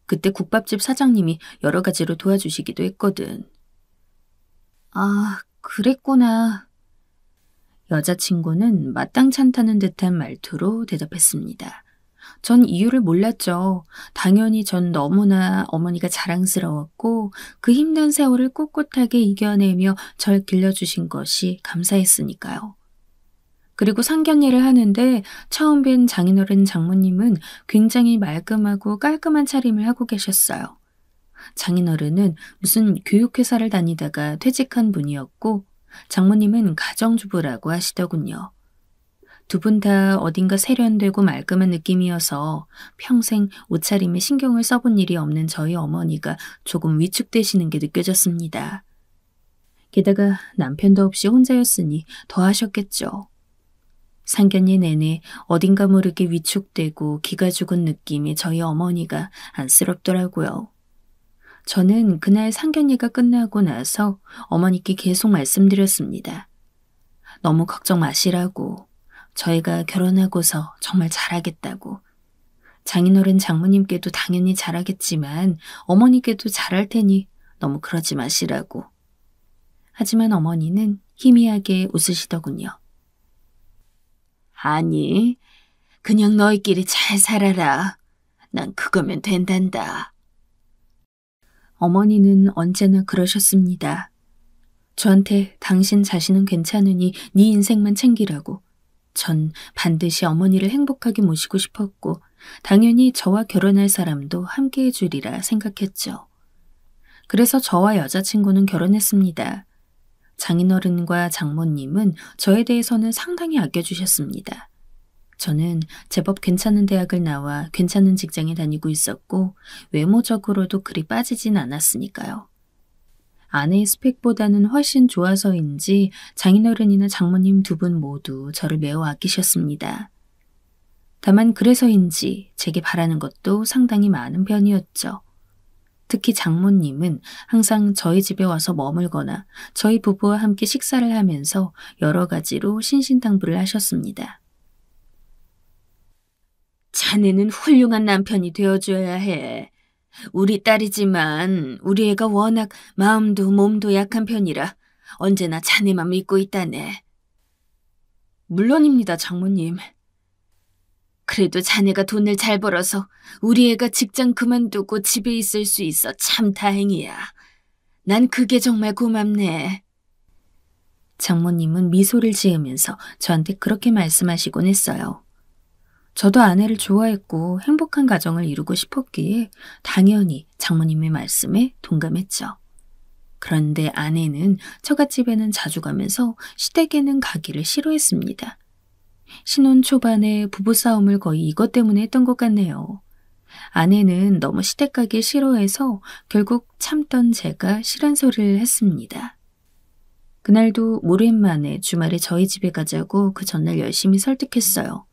[SPEAKER 3] 그때 국밥집 사장님이 여러 가지로 도와주시기도 했거든. 아, 그랬구나. 여자친구는 마땅찮다는 듯한 말투로 대답했습니다. 전 이유를 몰랐죠. 당연히 전 너무나 어머니가 자랑스러웠고 그 힘든 세월을 꿋꿋하게 이겨내며 절 길러주신 것이 감사했으니까요. 그리고 상견례를 하는데 처음 뵌 장인어른 장모님은 굉장히 말끔하고 깔끔한 차림을 하고 계셨어요. 장인어른은 무슨 교육회사를 다니다가 퇴직한 분이었고 장모님은 가정주부라고 하시더군요. 두 분 다 어딘가 세련되고 말끔한 느낌이어서 평생 옷차림에 신경을 써본 일이 없는 저희 어머니가 조금 위축되시는 게 느껴졌습니다. 게다가 남편도 없이 혼자였으니 더 하셨겠죠. 상견례 내내 어딘가 모르게 위축되고 기가 죽은 느낌이 저희 어머니가 안쓰럽더라고요. 저는 그날 상견례가 끝나고 나서 어머니께 계속 말씀드렸습니다. 너무 걱정 마시라고. 저희가 결혼하고서 정말 잘하겠다고. 장인어른 장모님께도 당연히 잘하겠지만 어머니께도 잘할 테니 너무 그러지 마시라고. 하지만 어머니는 희미하게 웃으시더군요. 아니, 그냥 너희끼리 잘 살아라. 난 그거면 된단다. 어머니는 언제나 그러셨습니다. 저한테 당신 자신은 괜찮으니 네 인생만 챙기라고. 전 반드시 어머니를 행복하게 모시고 싶었고 당연히 저와 결혼할 사람도 함께해 주리라 생각했죠. 그래서 저와 여자친구는 결혼했습니다. 장인어른과 장모님은 저에 대해서는 상당히 아껴주셨습니다. 저는 제법 괜찮은 대학을 나와 괜찮은 직장에 다니고 있었고 외모적으로도 그리 빠지진 않았으니까요. 아내의 스펙보다는 훨씬 좋아서인지 장인어른이나 장모님 두 분 모두 저를 매우 아끼셨습니다. 다만 그래서인지 제게 바라는 것도 상당히 많은 편이었죠. 특히 장모님은 항상 저희 집에 와서 머물거나 저희 부부와 함께 식사를 하면서 여러 가지로 신신당부를 하셨습니다. 자네는 훌륭한 남편이 되어줘야 해. 우리 딸이지만 우리 애가 워낙 마음도 몸도 약한 편이라 언제나 자네만 믿고 있다네. 물론입니다, 장모님. 그래도 자네가 돈을 잘 벌어서 우리 애가 직장 그만두고 집에 있을 수 있어 참 다행이야. 난 그게 정말 고맙네. 장모님은 미소를 지으면서 저한테 그렇게 말씀하시곤 했어요. 저도 아내를 좋아했고 행복한 가정을 이루고 싶었기에 당연히 장모님의 말씀에 동감했죠. 그런데 아내는 처갓집에는 자주 가면서 시댁에는 가기를 싫어했습니다. 신혼 초반에 부부싸움을 거의 이것 때문에 했던 것 같네요. 아내는 너무 시댁 가기 싫어해서 결국 참던 제가 싫은 소리를 했습니다. 그날도 오랜만에 주말에 저희 집에 가자고 그 전날 열심히 설득했어요.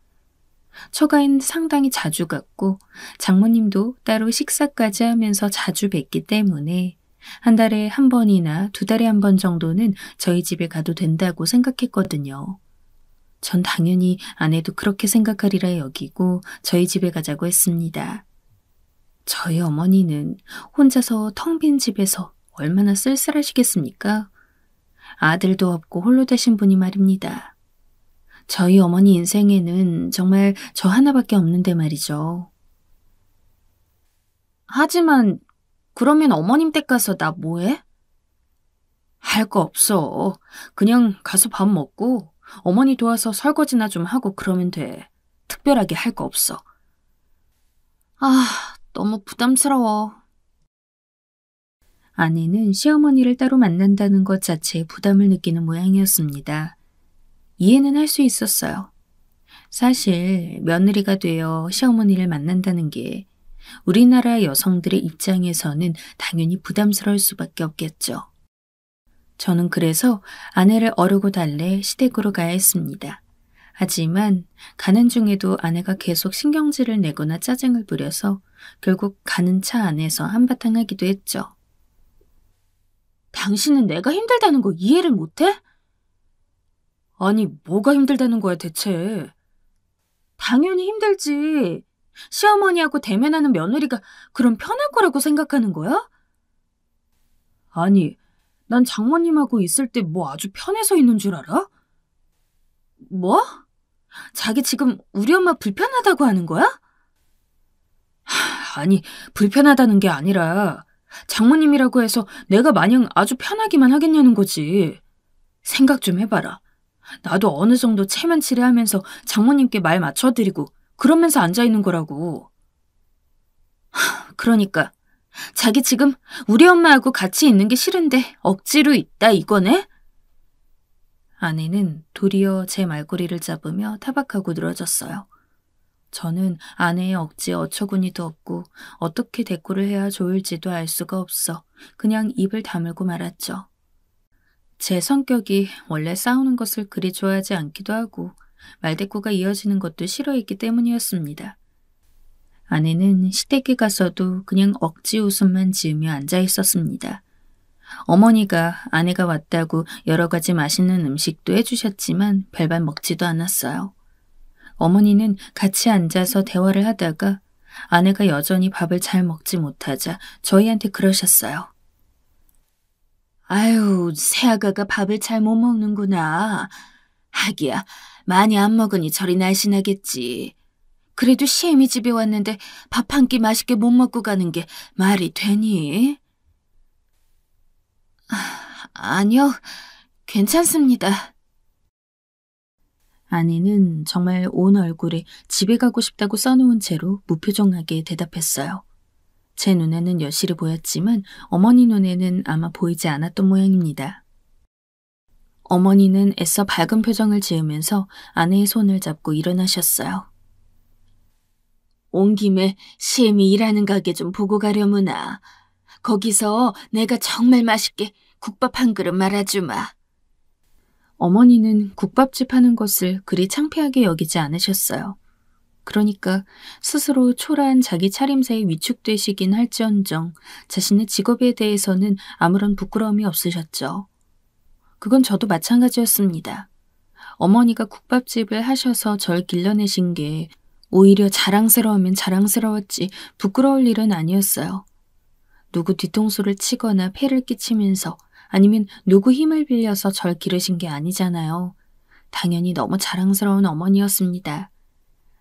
[SPEAKER 3] 처가엔 상당히 자주 갔고 장모님도 따로 식사까지 하면서 자주 뵀기 때문에 한 달에 한 번이나 두 달에 한 번 정도는 저희 집에 가도 된다고 생각했거든요. 전 당연히 아내도 그렇게 생각하리라 여기고 저희 집에 가자고 했습니다. 저희 어머니는 혼자서 텅 빈 집에서 얼마나 쓸쓸하시겠습니까? 아들도 없고 홀로 되신 분이 말입니다. 저희 어머니 인생에는 정말 저 하나밖에 없는데 말이죠. 하지만 그러면 어머님 댁 가서 나 뭐해? 할 거 없어. 그냥 가서 밥 먹고 어머니 도와서 설거지나 좀 하고 그러면 돼. 특별하게 할 거 없어. 아, 너무 부담스러워. 아내는 시어머니를 따로 만난다는 것 자체에 부담을 느끼는 모양이었습니다. 이해는 할 수 있었어요. 사실 며느리가 되어 시어머니를 만난다는 게 우리나라 여성들의 입장에서는 당연히 부담스러울 수밖에 없겠죠. 저는 그래서 아내를 어르고 달래 시댁으로 가야 했습니다. 하지만 가는 중에도 아내가 계속 신경질을 내거나 짜증을 부려서 결국 가는 차 안에서 한바탕 하기도 했죠. 당신은 내가 힘들다는 거 이해를 못해? 아니, 뭐가 힘들다는 거야 대체? 당연히 힘들지. 시어머니하고 대면하는 며느리가 그럼 편할 거라고 생각하는 거야? 아니, 난 장모님하고 있을 때 뭐 아주 편해서 있는 줄 알아? 뭐? 자기 지금 우리 엄마 불편하다고 하는 거야? 아니, 불편하다는 게 아니라 장모님이라고 해서 내가 마냥 아주 편하기만 하겠냐는 거지. 생각 좀 해봐라. 나도 어느 정도 체면치레하면서 장모님께 말 맞춰드리고 그러면서 앉아있는 거라고. 그러니까 자기 지금 우리 엄마하고 같이 있는 게 싫은데 억지로 있다 이거네? 아내는 도리어 제 말꼬리를 잡으며 타박하고 늘어졌어요. 저는 아내의 억지에 어처구니도 없고 어떻게 대꾸를 해야 좋을지도 알 수가 없어 그냥 입을 다물고 말았죠. 제 성격이 원래 싸우는 것을 그리 좋아하지 않기도 하고 말대꾸가 이어지는 것도 싫어했기 때문이었습니다. 아내는 시댁에 가서도 그냥 억지 웃음만 지으며 앉아 있었습니다. 어머니가 아내가 왔다고 여러 가지 맛있는 음식도 해주셨지만 별반 먹지도 않았어요. 어머니는 같이 앉아서 대화를 하다가 아내가 여전히 밥을 잘 먹지 못하자 저희한테 그러셨어요. 아유, 새아가가 밥을 잘 못 먹는구나. 하기야, 많이 안 먹으니 저리 날씬하겠지. 그래도 시애미 집에 왔는데 밥 한 끼 맛있게 못 먹고 가는 게 말이 되니? 아니요, 괜찮습니다. 아내는 정말 온 얼굴에 집에 가고 싶다고 써놓은 채로 무표정하게 대답했어요. 제 눈에는 여실히 보였지만 어머니 눈에는 아마 보이지 않았던 모양입니다. 어머니는 애써 밝은 표정을 지으면서 아내의 손을 잡고 일어나셨어요. 온 김에 시애미 일하는 가게 좀 보고 가려무나. 거기서 내가 정말 맛있게 국밥 한 그릇 말아주마. 어머니는 국밥집 하는 것을 그리 창피하게 여기지 않으셨어요. 그러니까 스스로 초라한 자기 차림새에 위축되시긴 할지언정 자신의 직업에 대해서는 아무런 부끄러움이 없으셨죠. 그건 저도 마찬가지였습니다. 어머니가 국밥집을 하셔서 절 길러내신 게 오히려 자랑스러우면 자랑스러웠지 부끄러울 일은 아니었어요. 누구 뒤통수를 치거나 폐를 끼치면서 아니면 누구 힘을 빌려서 절 기르신 게 아니잖아요. 당연히 너무 자랑스러운 어머니였습니다.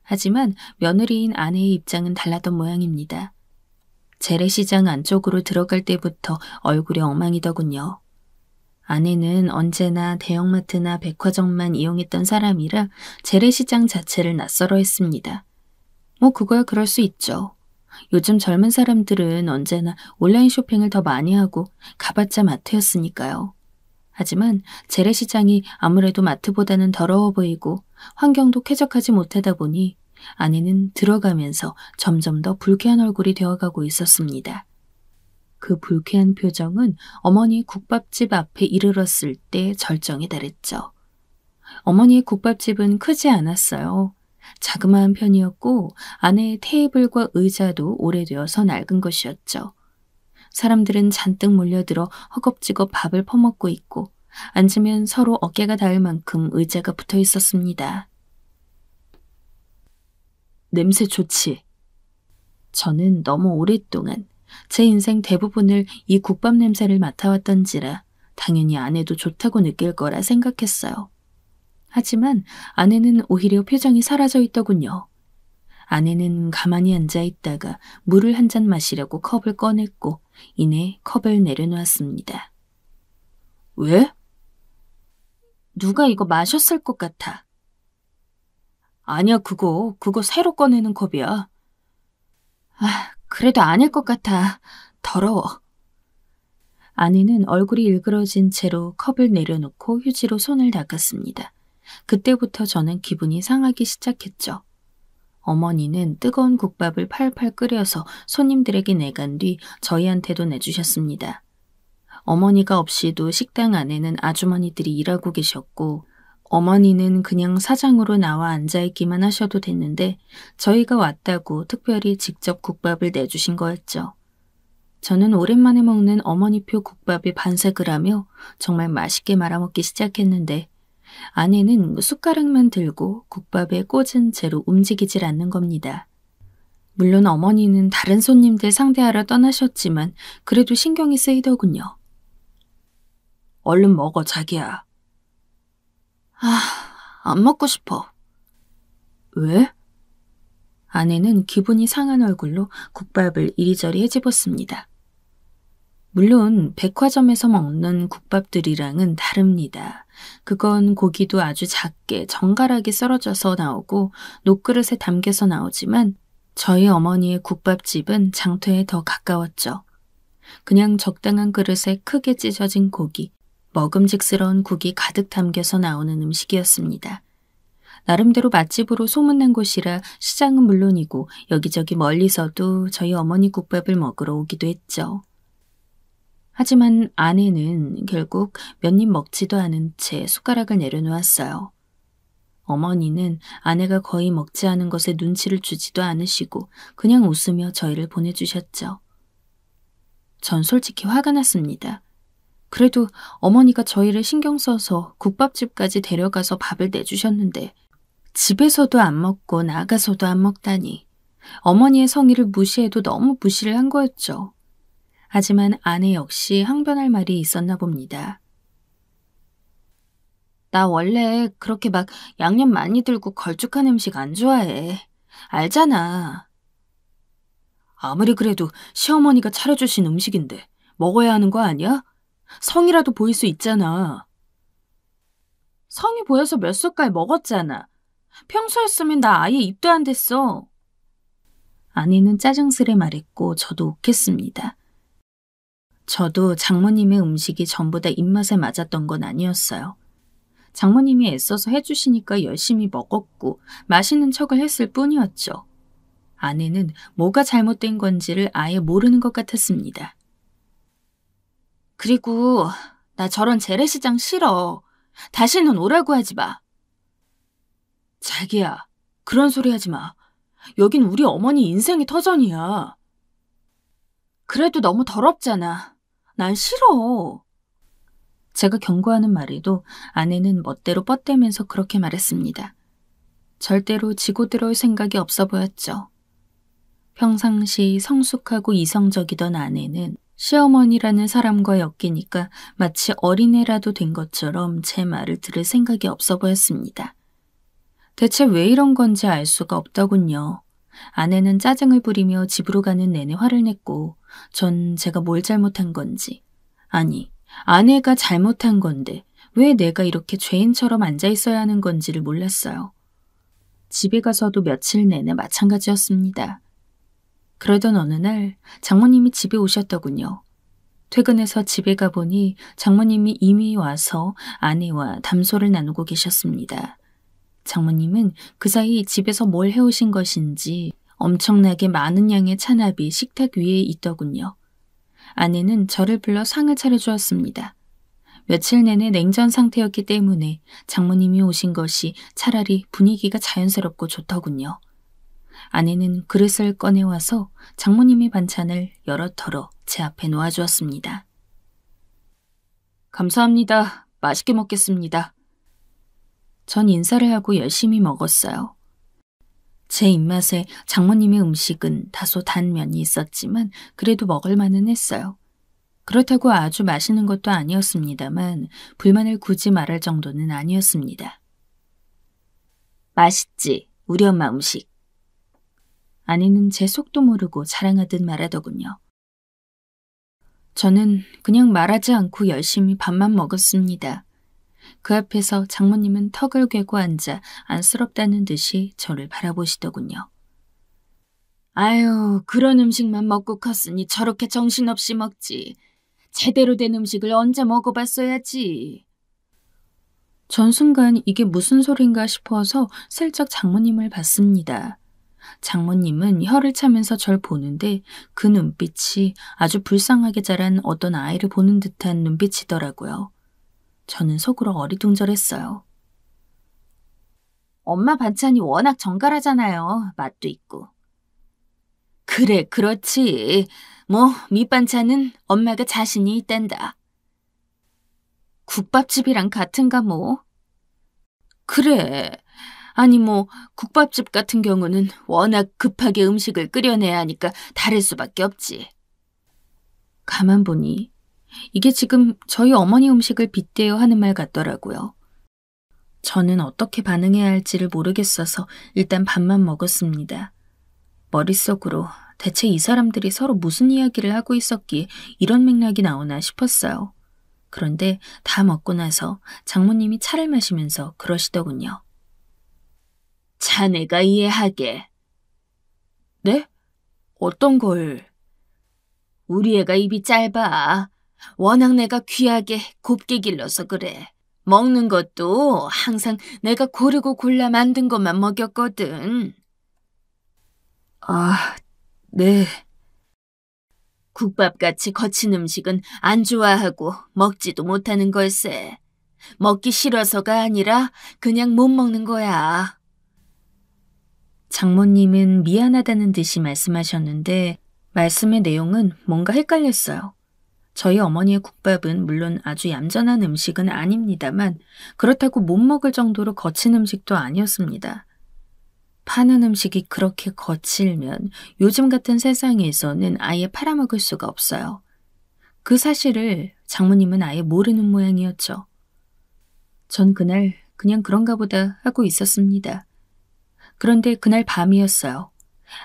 [SPEAKER 3] 하지만 며느리인 아내의 입장은 달랐던 모양입니다. 재래시장 안쪽으로 들어갈 때부터 얼굴이 엉망이더군요. 아내는 언제나 대형마트나 백화점만 이용했던 사람이라 재래시장 자체를 낯설어 했습니다. 뭐 그거야 그럴 수 있죠. 요즘 젊은 사람들은 언제나 온라인 쇼핑을 더 많이 하고 가봤자 마트였으니까요. 하지만 재래시장이 아무래도 마트보다는 더러워 보이고 환경도 쾌적하지 못하다 보니 아내는 들어가면서 점점 더 불쾌한 얼굴이 되어가고 있었습니다. 그 불쾌한 표정은 어머니의 국밥집 앞에 이르렀을 때 절정에 달했죠. 어머니의 국밥집은 크지 않았어요. 자그마한 편이었고 아내의 테이블과 의자도 오래되어서 낡은 것이었죠. 사람들은 잔뜩 몰려들어 허겁지겁 밥을 퍼먹고 있고 앉으면 서로 어깨가 닿을 만큼 의자가 붙어 있었습니다. 냄새 좋지? 저는 너무 오랫동안 제 인생 대부분을 이 국밥 냄새를 맡아왔던지라 당연히 아내도 좋다고 느낄 거라 생각했어요. 하지만 아내는 오히려 표정이 사라져 있더군요. 아내는 가만히 앉아 있다가 물을 한 잔 마시려고 컵을 꺼냈고 이내 컵을 내려놓았습니다. 왜? 누가 이거 마셨을 것 같아. 아니야, 그거 새로 꺼내는 컵이야. 그래도 아닐 것 같아. 더러워. 아내는 얼굴이 일그러진 채로 컵을 내려놓고 휴지로 손을 닦았습니다. 그때부터 저는 기분이 상하기 시작했죠. 어머니는 뜨거운 국밥을 팔팔 끓여서 손님들에게 내간 뒤 저희한테도 내주셨습니다. 어머니가 없이도 식당 안에는 아주머니들이 일하고 계셨고 어머니는 그냥 사장으로 나와 앉아있기만 하셔도 됐는데 저희가 왔다고 특별히 직접 국밥을 내주신 거였죠. 저는 오랜만에 먹는 어머니표 국밥에 반색을 하며 정말 맛있게 말아먹기 시작했는데 아내는 숟가락만 들고 국밥에 꽂은 채로 움직이질 않는 겁니다. 물론 어머니는 다른 손님들 상대하러 떠나셨지만 그래도 신경이 쓰이더군요. 얼른 먹어, 자기야. 안 먹고 싶어. 왜? 아내는 기분이 상한 얼굴로 국밥을 이리저리 헤집었습니다. 물론 백화점에서 먹는 국밥들이랑은 다릅니다. 그건 고기도 아주 작게 정갈하게 썰어져서 나오고 녹그릇에 담겨서 나오지만 저희 어머니의 국밥집은 장터에 더 가까웠죠. 그냥 적당한 그릇에 크게 찢어진 고기, 먹음직스러운 국이 가득 담겨서 나오는 음식이었습니다. 나름대로 맛집으로 소문난 곳이라 시장은 물론이고 여기저기 멀리서도 저희 어머니 국밥을 먹으러 오기도 했죠. 하지만 아내는 결국 몇 입 먹지도 않은 채 숟가락을 내려놓았어요. 어머니는 아내가 거의 먹지 않은 것에 눈치를 주지도 않으시고 그냥 웃으며 저희를 보내주셨죠. 전 솔직히 화가 났습니다. 그래도 어머니가 저희를 신경 써서 국밥집까지 데려가서 밥을 내주셨는데 집에서도 안 먹고 나가서도 안 먹다니 어머니의 성의를 무시해도 너무 무시를 한 거였죠. 하지만 아내 역시 항변할 말이 있었나 봅니다. 나 원래 그렇게 막 양념 많이 들고 걸쭉한 음식 안 좋아해. 알잖아. 아무리 그래도 시어머니가 차려주신 음식인데 먹어야 하는 거 아니야? 성이라도 보일 수 있잖아. 성이 보여서 몇 숟갈 먹었잖아. 평소였으면 나 아예 입도 안 댔어. 아내는 짜증스레 말했고 저도 욱했습니다. 저도 장모님의 음식이 전부 다 입맛에 맞았던 건 아니었어요. 장모님이 애써서 해주시니까 열심히 먹었고 맛있는 척을 했을 뿐이었죠. 아내는 뭐가 잘못된 건지를 아예 모르는 것 같았습니다. 그리고 나 저런 재래시장 싫어. 다시는 오라고 하지 마. 자기야, 그런 소리 하지 마. 여긴 우리 어머니 인생의 터전이야. 그래도 너무 더럽잖아. 난 싫어. 제가 경고하는 말에도 아내는 멋대로 뻗대면서 그렇게 말했습니다. 절대로 지고 들어올 생각이 없어 보였죠. 평상시 성숙하고 이성적이던 아내는 시어머니라는 사람과 엮이니까 마치 어린애라도 된 것처럼 제 말을 들을 생각이 없어 보였습니다. 대체 왜 이런 건지 알 수가 없더군요. 아내는 짜증을 부리며 집으로 가는 내내 화를 냈고 전 제가 뭘 잘못한 건지, 아니 아내가 잘못한 건데 왜 내가 이렇게 죄인처럼 앉아있어야 하는 건지를 몰랐어요. 집에 가서도 며칠 내내 마찬가지였습니다. 그러던 어느 날 장모님이 집에 오셨더군요. 퇴근해서 집에 가보니 장모님이 이미 와서 아내와 담소를 나누고 계셨습니다. 장모님은 그 사이 집에서 뭘 해오신 것인지 엄청나게 많은 양의 찬압이 식탁 위에 있더군요. 아내는 저를 불러 상을 차려주었습니다. 며칠 내내 냉전 상태였기 때문에 장모님이 오신 것이 차라리 분위기가 자연스럽고 좋더군요. 아내는 그릇을 꺼내와서 장모님의 반찬을 여러 털어 제 앞에 놓아주었습니다. 감사합니다. 맛있게 먹겠습니다. 전 인사를 하고 열심히 먹었어요. 제 입맛에 장모님의 음식은 다소 단 면이 있었지만 그래도 먹을 만은 했어요. 그렇다고 아주 맛있는 것도 아니었습니다만 불만을 굳이 말할 정도는 아니었습니다. 맛있지, 우리 엄마 음식. 아내는 제 속도 모르고 자랑하듯 말하더군요. 저는 그냥 말하지 않고 열심히 밥만 먹었습니다. 그 앞에서 장모님은 턱을 괴고 앉아 안쓰럽다는 듯이 저를 바라보시더군요. 아유, 그런 음식만 먹고 컸으니 저렇게 정신없이 먹지. 제대로 된 음식을 언제 먹어봤어야지. 전 순간 이게 무슨 소린가 싶어서 슬쩍 장모님을 봤습니다. 장모님은 혀를 차면서 절 보는데 그 눈빛이 아주 불쌍하게 자란 어떤 아이를 보는 듯한 눈빛이더라고요. 저는 속으로 어리둥절했어요. 엄마 반찬이 워낙 정갈하잖아요. 맛도 있고. 그래, 그렇지. 뭐 밑반찬은 엄마가 자신이 있단다. 국밥집이랑 같은가 뭐. 그래. 아니 뭐 국밥집 같은 경우는 워낙 급하게 음식을 끓여내야 하니까 다를 수밖에 없지. 가만 보니 이게 지금 저희 어머니 음식을 빗대어 하는 말 같더라고요. 저는 어떻게 반응해야 할지를 모르겠어서 일단 밥만 먹었습니다. 머릿속으로 대체 이 사람들이 서로 무슨 이야기를 하고 있었기에 이런 맥락이 나오나 싶었어요. 그런데 다 먹고 나서 장모님이 차를 마시면서 그러시더군요. 자네가 이해하게. 네? 어떤 걸? 우리 애가 입이 짧아. 워낙 내가 귀하게 곱게 길러서 그래. 먹는 것도 항상 내가 고르고 골라 만든 것만 먹였거든. 아, 네. 국밥같이 거친 음식은 안 좋아하고 먹지도 못하는 걸세. 먹기 싫어서가 아니라 그냥 못 먹는 거야. 장모님은 미안하다는 듯이 말씀하셨는데 말씀의 내용은 뭔가 헷갈렸어요. 저희 어머니의 국밥은 물론 아주 얌전한 음식은 아닙니다만 그렇다고 못 먹을 정도로 거친 음식도 아니었습니다. 파는 음식이 그렇게 거칠면 요즘 같은 세상에서는 아예 팔아먹을 수가 없어요. 그 사실을 장모님은 아예 모르는 모양이었죠. 전 그날 그냥 그런가 보다 하고 있었습니다. 그런데 그날 밤이었어요.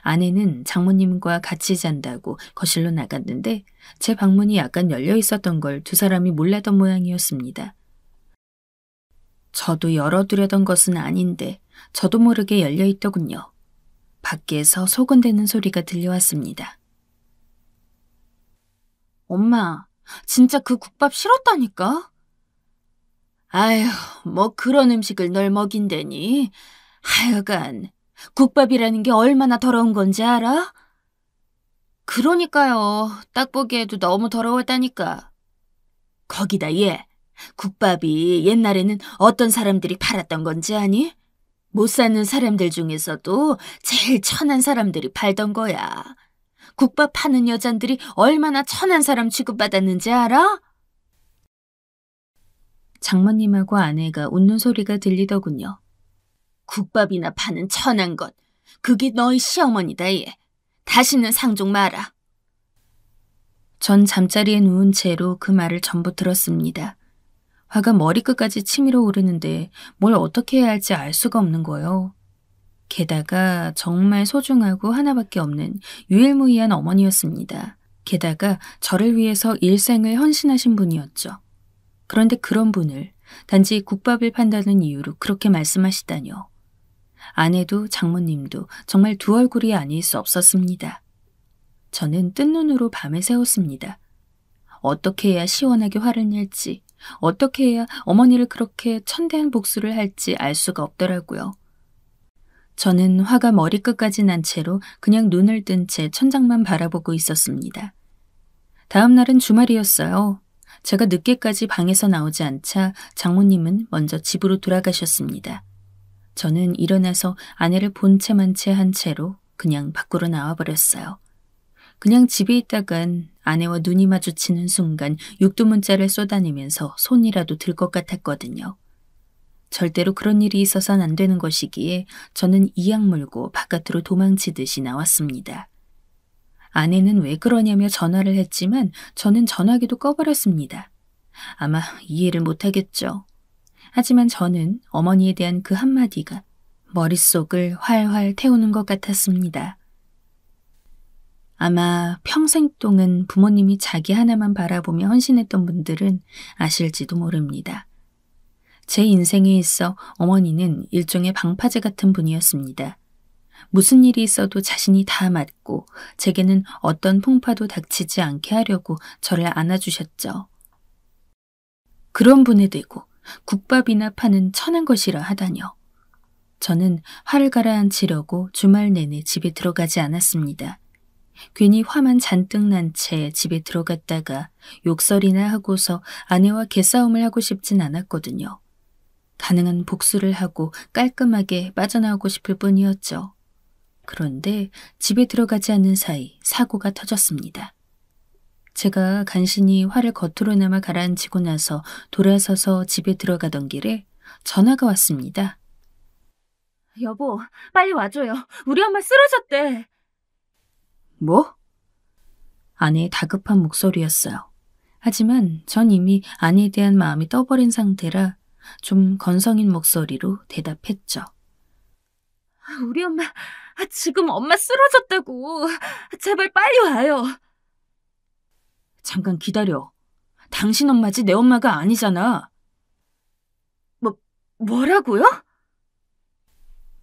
[SPEAKER 3] 아내는 장모님과 같이 잔다고 거실로 나갔는데 제 방문이 약간 열려 있었던 걸 두 사람이 몰랐던 모양이었습니다. 저도 열어두려던 것은 아닌데 저도 모르게 열려 있더군요. 밖에서 소곤대는 소리가 들려왔습니다. 엄마, 진짜 그 국밥 싫었다니까? 아휴, 뭐 그런 음식을 널 먹인다니. 하여간 국밥이라는 게 얼마나 더러운 건지 알아? 그러니까요. 딱 보기에도 너무 더러웠다니까. 거기다 얘, 국밥이 옛날에는 어떤 사람들이 팔았던 건지 아니? 못 사는 사람들 중에서도 제일 천한 사람들이 팔던 거야. 국밥 파는 여잔들이 얼마나 천한 사람 취급받았는지 알아? 장모님하고 아내가 웃는 소리가 들리더군요. 국밥이나 파는 천한 것. 그게 너희 시어머니다 얘. 다시는 상종 마라. 전 잠자리에 누운 채로 그 말을 전부 들었습니다. 화가 머리끝까지 치밀어 오르는데 뭘 어떻게 해야 할지 알 수가 없는 거예요. 게다가 정말 소중하고 하나밖에 없는 유일무이한 어머니였습니다. 게다가 저를 위해서 일생을 헌신하신 분이었죠. 그런데 그런 분을 단지 국밥을 판다는 이유로 그렇게 말씀하시다뇨. 아내도 장모님도 정말 두 얼굴이 아닐 수 없었습니다. 저는 뜬 눈으로 밤을 새웠습니다. 어떻게 해야 시원하게 화를 낼지, 어떻게 해야 어머니를 그렇게 천대한 복수를 할지 알 수가 없더라고요. 저는 화가 머리끝까지 난 채로 그냥 눈을 뜬 채 천장만 바라보고 있었습니다. 다음 날은 주말이었어요. 제가 늦게까지 방에서 나오지 않자 장모님은 먼저 집으로 돌아가셨습니다. 저는 일어나서 아내를 본체만 채 한 채로 그냥 밖으로 나와버렸어요. 그냥 집에 있다간 아내와 눈이 마주치는 순간 육두문자를 쏟아내면서 손이라도 들 것 같았거든요. 절대로 그런 일이 있어서는 안 되는 것이기에 저는 이악 물고 바깥으로 도망치듯이 나왔습니다. 아내는 왜 그러냐며 전화를 했지만 저는 전화기도 꺼버렸습니다. 아마 이해를 못하겠죠. 하지만 저는 어머니에 대한 그 한마디가 머릿속을 활활 태우는 것 같았습니다. 아마 평생 동안 부모님이 자기 하나만 바라보며 헌신했던 분들은 아실지도 모릅니다. 제 인생에 있어 어머니는 일종의 방파제 같은 분이었습니다. 무슨 일이 있어도 자신이 다 맡고 제게는 어떤 풍파도 닥치지 않게 하려고 저를 안아주셨죠. 그런 분에 대고 국밥이나 파는 천한 것이라 하다뇨. 저는 화를 가라앉히려고 주말 내내 집에 들어가지 않았습니다. 괜히 화만 잔뜩 난 채 집에 들어갔다가 욕설이나 하고서 아내와 개싸움을 하고 싶진 않았거든요. 가능한 복수를 하고 깔끔하게 빠져나오고 싶을 뿐이었죠. 그런데 집에 들어가지 않는 사이 사고가 터졌습니다. 제가 간신히 화를 겉으로나마 가라앉히고 나서 돌아서서 집에 들어가던 길에 전화가 왔습니다.
[SPEAKER 2] 여보, 빨리 와줘요. 우리 엄마 쓰러졌대.
[SPEAKER 3] 뭐? 아내의 다급한 목소리였어요. 하지만 전 이미 아내에 대한 마음이 떠버린 상태라 좀 건성인 목소리로 대답했죠.
[SPEAKER 2] 우리 엄마, 지금 엄마 쓰러졌다고. 제발 빨리 와요.
[SPEAKER 3] 잠깐 기다려. 당신 엄마지 내 엄마가 아니잖아.
[SPEAKER 2] 뭐라고요?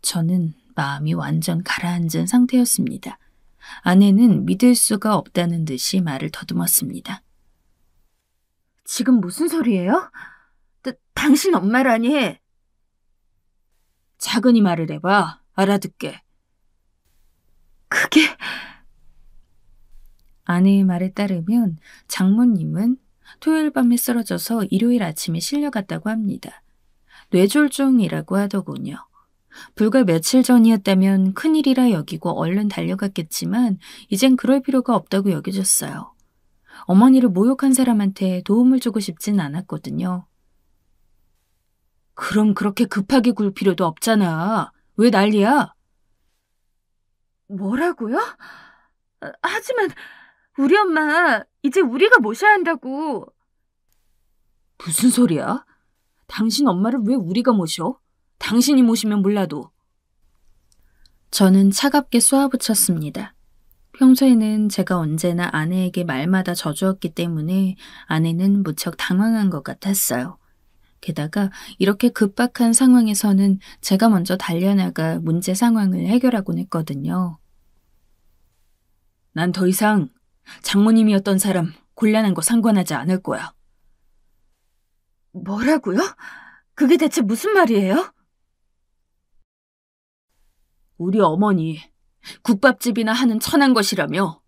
[SPEAKER 3] 저는 마음이 완전 가라앉은 상태였습니다. 아내는 믿을 수가 없다는 듯이 말을 더듬었습니다.
[SPEAKER 2] 지금 무슨 소리예요? 당신 엄마라니.
[SPEAKER 3] 차근히 말을 해봐. 알아듣게.
[SPEAKER 2] 그게...
[SPEAKER 3] 아내의 말에 따르면 장모님은 토요일 밤에 쓰러져서 일요일 아침에 실려갔다고 합니다. 뇌졸중이라고 하더군요. 불과 며칠 전이었다면 큰일이라 여기고 얼른 달려갔겠지만 이젠 그럴 필요가 없다고 여겨졌어요. 어머니를 모욕한 사람한테 도움을 주고 싶진 않았거든요. 그럼 그렇게 급하게 굴 필요도 없잖아. 왜 난리야?
[SPEAKER 2] 뭐라고요? 하지만 우리 엄마 이제 우리가 모셔야 한다고.
[SPEAKER 3] 무슨 소리야? 당신 엄마를 왜 우리가 모셔? 당신이 모시면 몰라도. 저는 차갑게 쏘아붙였습니다. 평소에는 제가 언제나 아내에게 말마다 져주었기 때문에 아내는 무척 당황한 것 같았어요. 게다가 이렇게 급박한 상황에서는 제가 먼저 달려나가 문제 상황을 해결하곤 했거든요. 난 더 이상 장모님이었던 사람 곤란한 거 상관하지 않을 거야.
[SPEAKER 2] 뭐라고요? 그게 대체 무슨 말이에요?
[SPEAKER 3] 우리 어머니 국밥집이나 하는 천한 것이라며.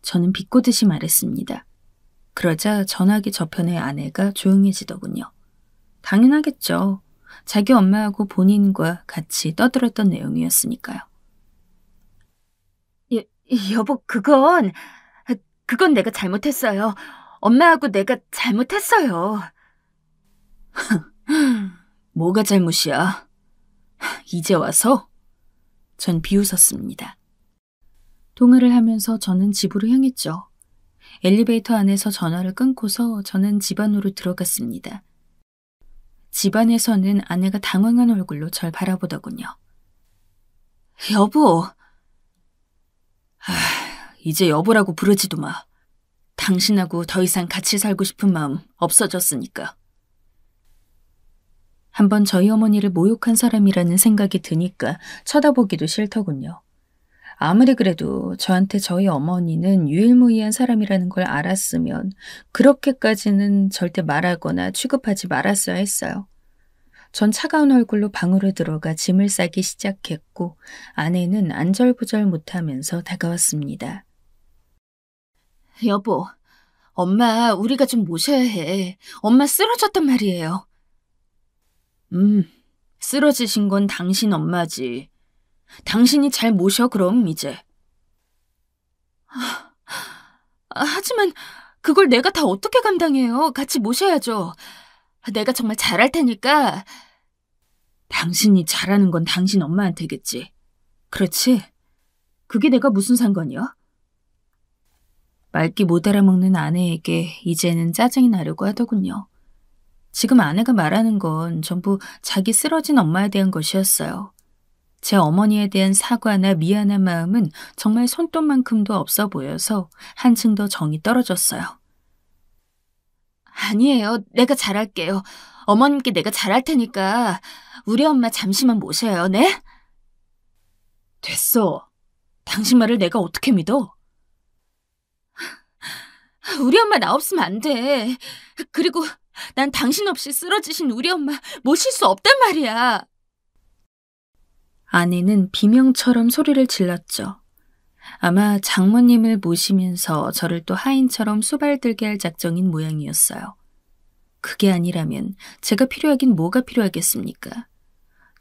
[SPEAKER 3] 저는 비꼬듯이 말했습니다. 그러자 전화기 저편의 아내가 조용해지더군요. 당연하겠죠. 자기 엄마하고 본인과 같이 떠들었던 내용이었으니까요.
[SPEAKER 2] 여보, 그건 내가 잘못했어요. 엄마하고 내가 잘못했어요.
[SPEAKER 3] 뭐가 잘못이야? 이제 와서? 전 비웃었습니다. 통화를 하면서 저는 집으로 향했죠. 엘리베이터 안에서 전화를 끊고서 저는 집 안으로 들어갔습니다. 집 안에서는 아내가 당황한 얼굴로 절 바라보더군요. 여보. 이제 여보라고 부르지도 마. 당신하고 더 이상 같이 살고 싶은 마음 없어졌으니까. 한번 저희 어머니를 모욕한 사람이라는 생각이 드니까 쳐다보기도 싫더군요. 아무리 그래도 저한테 저희 어머니는 유일무이한 사람이라는 걸 알았으면 그렇게까지는 절대 말하거나 취급하지 말았어야 했어요. 전 차가운 얼굴로 방으로 들어가 짐을 싸기 시작했고 아내는 안절부절 못하면서 다가왔습니다.
[SPEAKER 2] 여보, 엄마 우리가 좀 모셔야 해. 엄마 쓰러졌단 말이에요.
[SPEAKER 3] 쓰러지신 건 당신 엄마지. 당신이 잘 모셔 그럼 이제.
[SPEAKER 2] 하지만 그걸 내가 다 어떻게 감당해요. 같이 모셔야죠. 내가 정말 잘할 테니까.
[SPEAKER 3] 당신이 잘하는 건 당신 엄마한테겠지. 그렇지? 그게 내가 무슨 상관이야? 말귀 못 알아먹는 아내에게 이제는 짜증이 나려고 하더군요. 지금 아내가 말하는 건 전부 자기 쓰러진 엄마에 대한 것이었어요. 제 어머니에 대한 사과나 미안한 마음은 정말 손톱만큼도 없어 보여서 한층 더 정이 떨어졌어요.
[SPEAKER 2] 아니에요. 내가 잘할게요. 어머님께 내가 잘할 테니까 우리 엄마 잠시만 모셔요. 네?
[SPEAKER 3] 됐어. 당신 말을 내가 어떻게 믿어?
[SPEAKER 2] 우리 엄마 나 없으면 안 돼. 그리고
[SPEAKER 3] 난 당신 없이 쓰러지신 우리 엄마 모실 수 없단 말이야. 아내는 비명처럼 소리를 질렀죠. 아마 장모님을 모시면서 저를 또 하인처럼 수발들게 할 작정인 모양이었어요. 그게 아니라면 제가 필요하긴 뭐가 필요하겠습니까?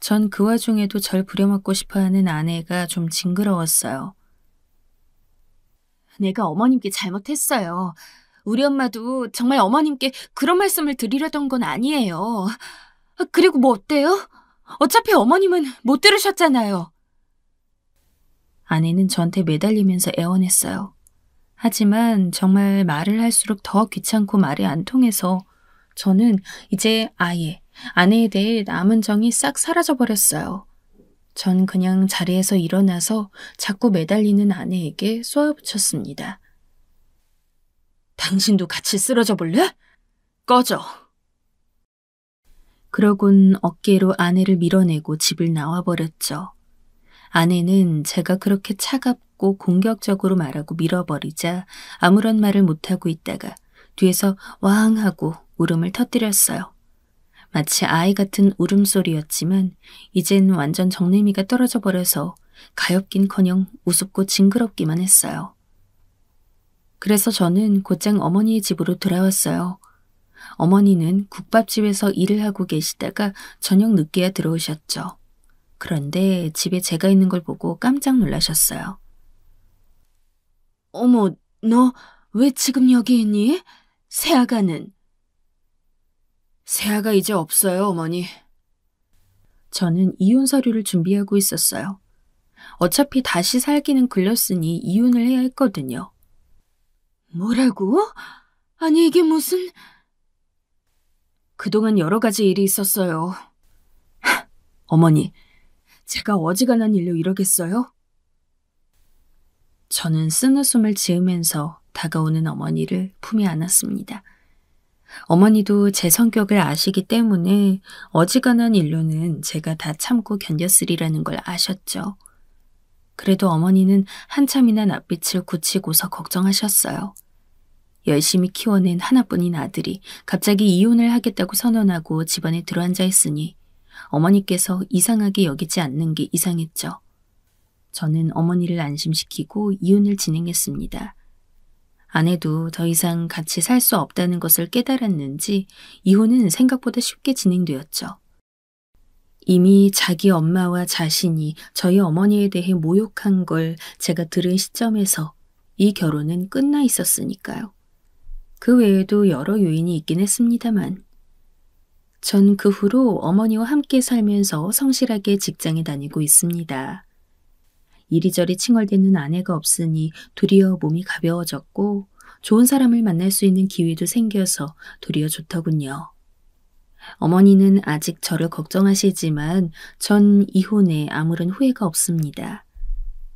[SPEAKER 3] 전 그 와중에도 절 부려먹고 싶어하는 아내가 좀 징그러웠어요. 내가 어머님께 잘못했어요. 우리 엄마도 정말 어머님께 그런 말씀을 드리려던 건 아니에요. 그리고 뭐 어때요? 어차피 어머님은 못 들으셨잖아요. 아내는 저한테 매달리면서 애원했어요. 하지만 정말 말을 할수록 더 귀찮고 말이 안 통해서 저는 이제 아예 아내에 대해 남은 정이 싹 사라져버렸어요. 전 그냥 자리에서 일어나서 자꾸 매달리는 아내에게 쏘아붙였습니다. 당신도 같이 쓰러져 볼래? 꺼져. 그러곤 어깨로 아내를 밀어내고 집을 나와버렸죠. 아내는 제가 그렇게 차갑고 공격적으로 말하고 밀어버리자 아무런 말을 못하고 있다가 뒤에서 왕 하고 울음을 터뜨렸어요. 마치 아이 같은 울음소리였지만 이젠 완전 정내미가 떨어져 버려서 가엾긴커녕 우습고 징그럽기만 했어요. 그래서 저는 곧장 어머니의 집으로 돌아왔어요. 어머니는 국밥집에서 일을 하고 계시다가 저녁 늦게야 들어오셨죠. 그런데 집에 제가 있는 걸 보고 깜짝 놀라셨어요. 어머, 너 왜 지금 여기 있니? 새아가는? 새아가 이제 없어요, 어머니. 저는 이혼 서류를 준비하고 있었어요. 어차피 다시 살기는 글렀으니 이혼을 해야 했거든요. 뭐라고? 아니 이게 무슨... 그동안 여러 가지 일이 있었어요. 어머니, 제가 어지간한 일로 이러겠어요? 저는 쓴웃음을 지으면서 다가오는 어머니를 품에 안았습니다. 어머니도 제 성격을 아시기 때문에 어지간한 일로는 제가 다 참고 견뎠으리라는 걸 아셨죠. 그래도 어머니는 한참이나 낯빛을 굳히고서 걱정하셨어요. 열심히 키워낸 하나뿐인 아들이 갑자기 이혼을 하겠다고 선언하고 집안에 들어앉아 있으니 어머니께서 이상하게 여기지 않는 게 이상했죠. 저는 어머니를 안심시키고 이혼을 진행했습니다. 아내도 더 이상 같이 살 수 없다는 것을 깨달았는지 이혼은 생각보다 쉽게 진행되었죠. 이미 자기 엄마와 자신이 저희 어머니에 대해 모욕한 걸 제가 들은 시점에서 이 결혼은 끝나 있었으니까요. 그 외에도 여러 요인이 있긴 했습니다만 전 그 후로 어머니와 함께 살면서 성실하게 직장에 다니고 있습니다. 이리저리 칭얼대는 아내가 없으니 도리어 몸이 가벼워졌고 좋은 사람을 만날 수 있는 기회도 생겨서 도리어 좋더군요. 어머니는 아직 저를 걱정하시지만 전 이혼에 아무런 후회가 없습니다.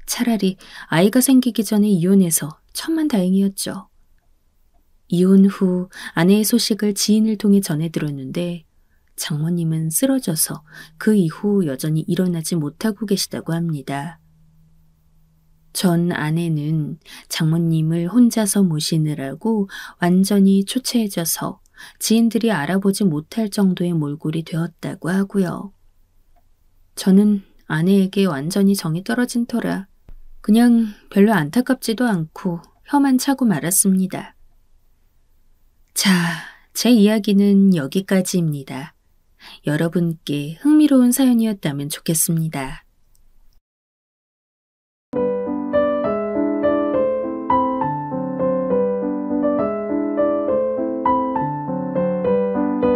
[SPEAKER 3] 차라리 아이가 생기기 전에 이혼해서 천만다행이었죠. 이혼 후 아내의 소식을 지인을 통해 전해 들었는데 장모님은 쓰러져서 그 이후 여전히 일어나지 못하고 계시다고 합니다. 전 아내는 장모님을 혼자서 모시느라고 완전히 초췌해져서 지인들이 알아보지 못할 정도의 몰골이 되었다고 하고요. 저는 아내에게 완전히 정이 떨어진 터라 그냥 별로 안타깝지도 않고 혀만 차고 말았습니다. 자, 제 이야기는 여기까지입니다. 여러분께 흥미로운 사연이었다면 좋겠습니다.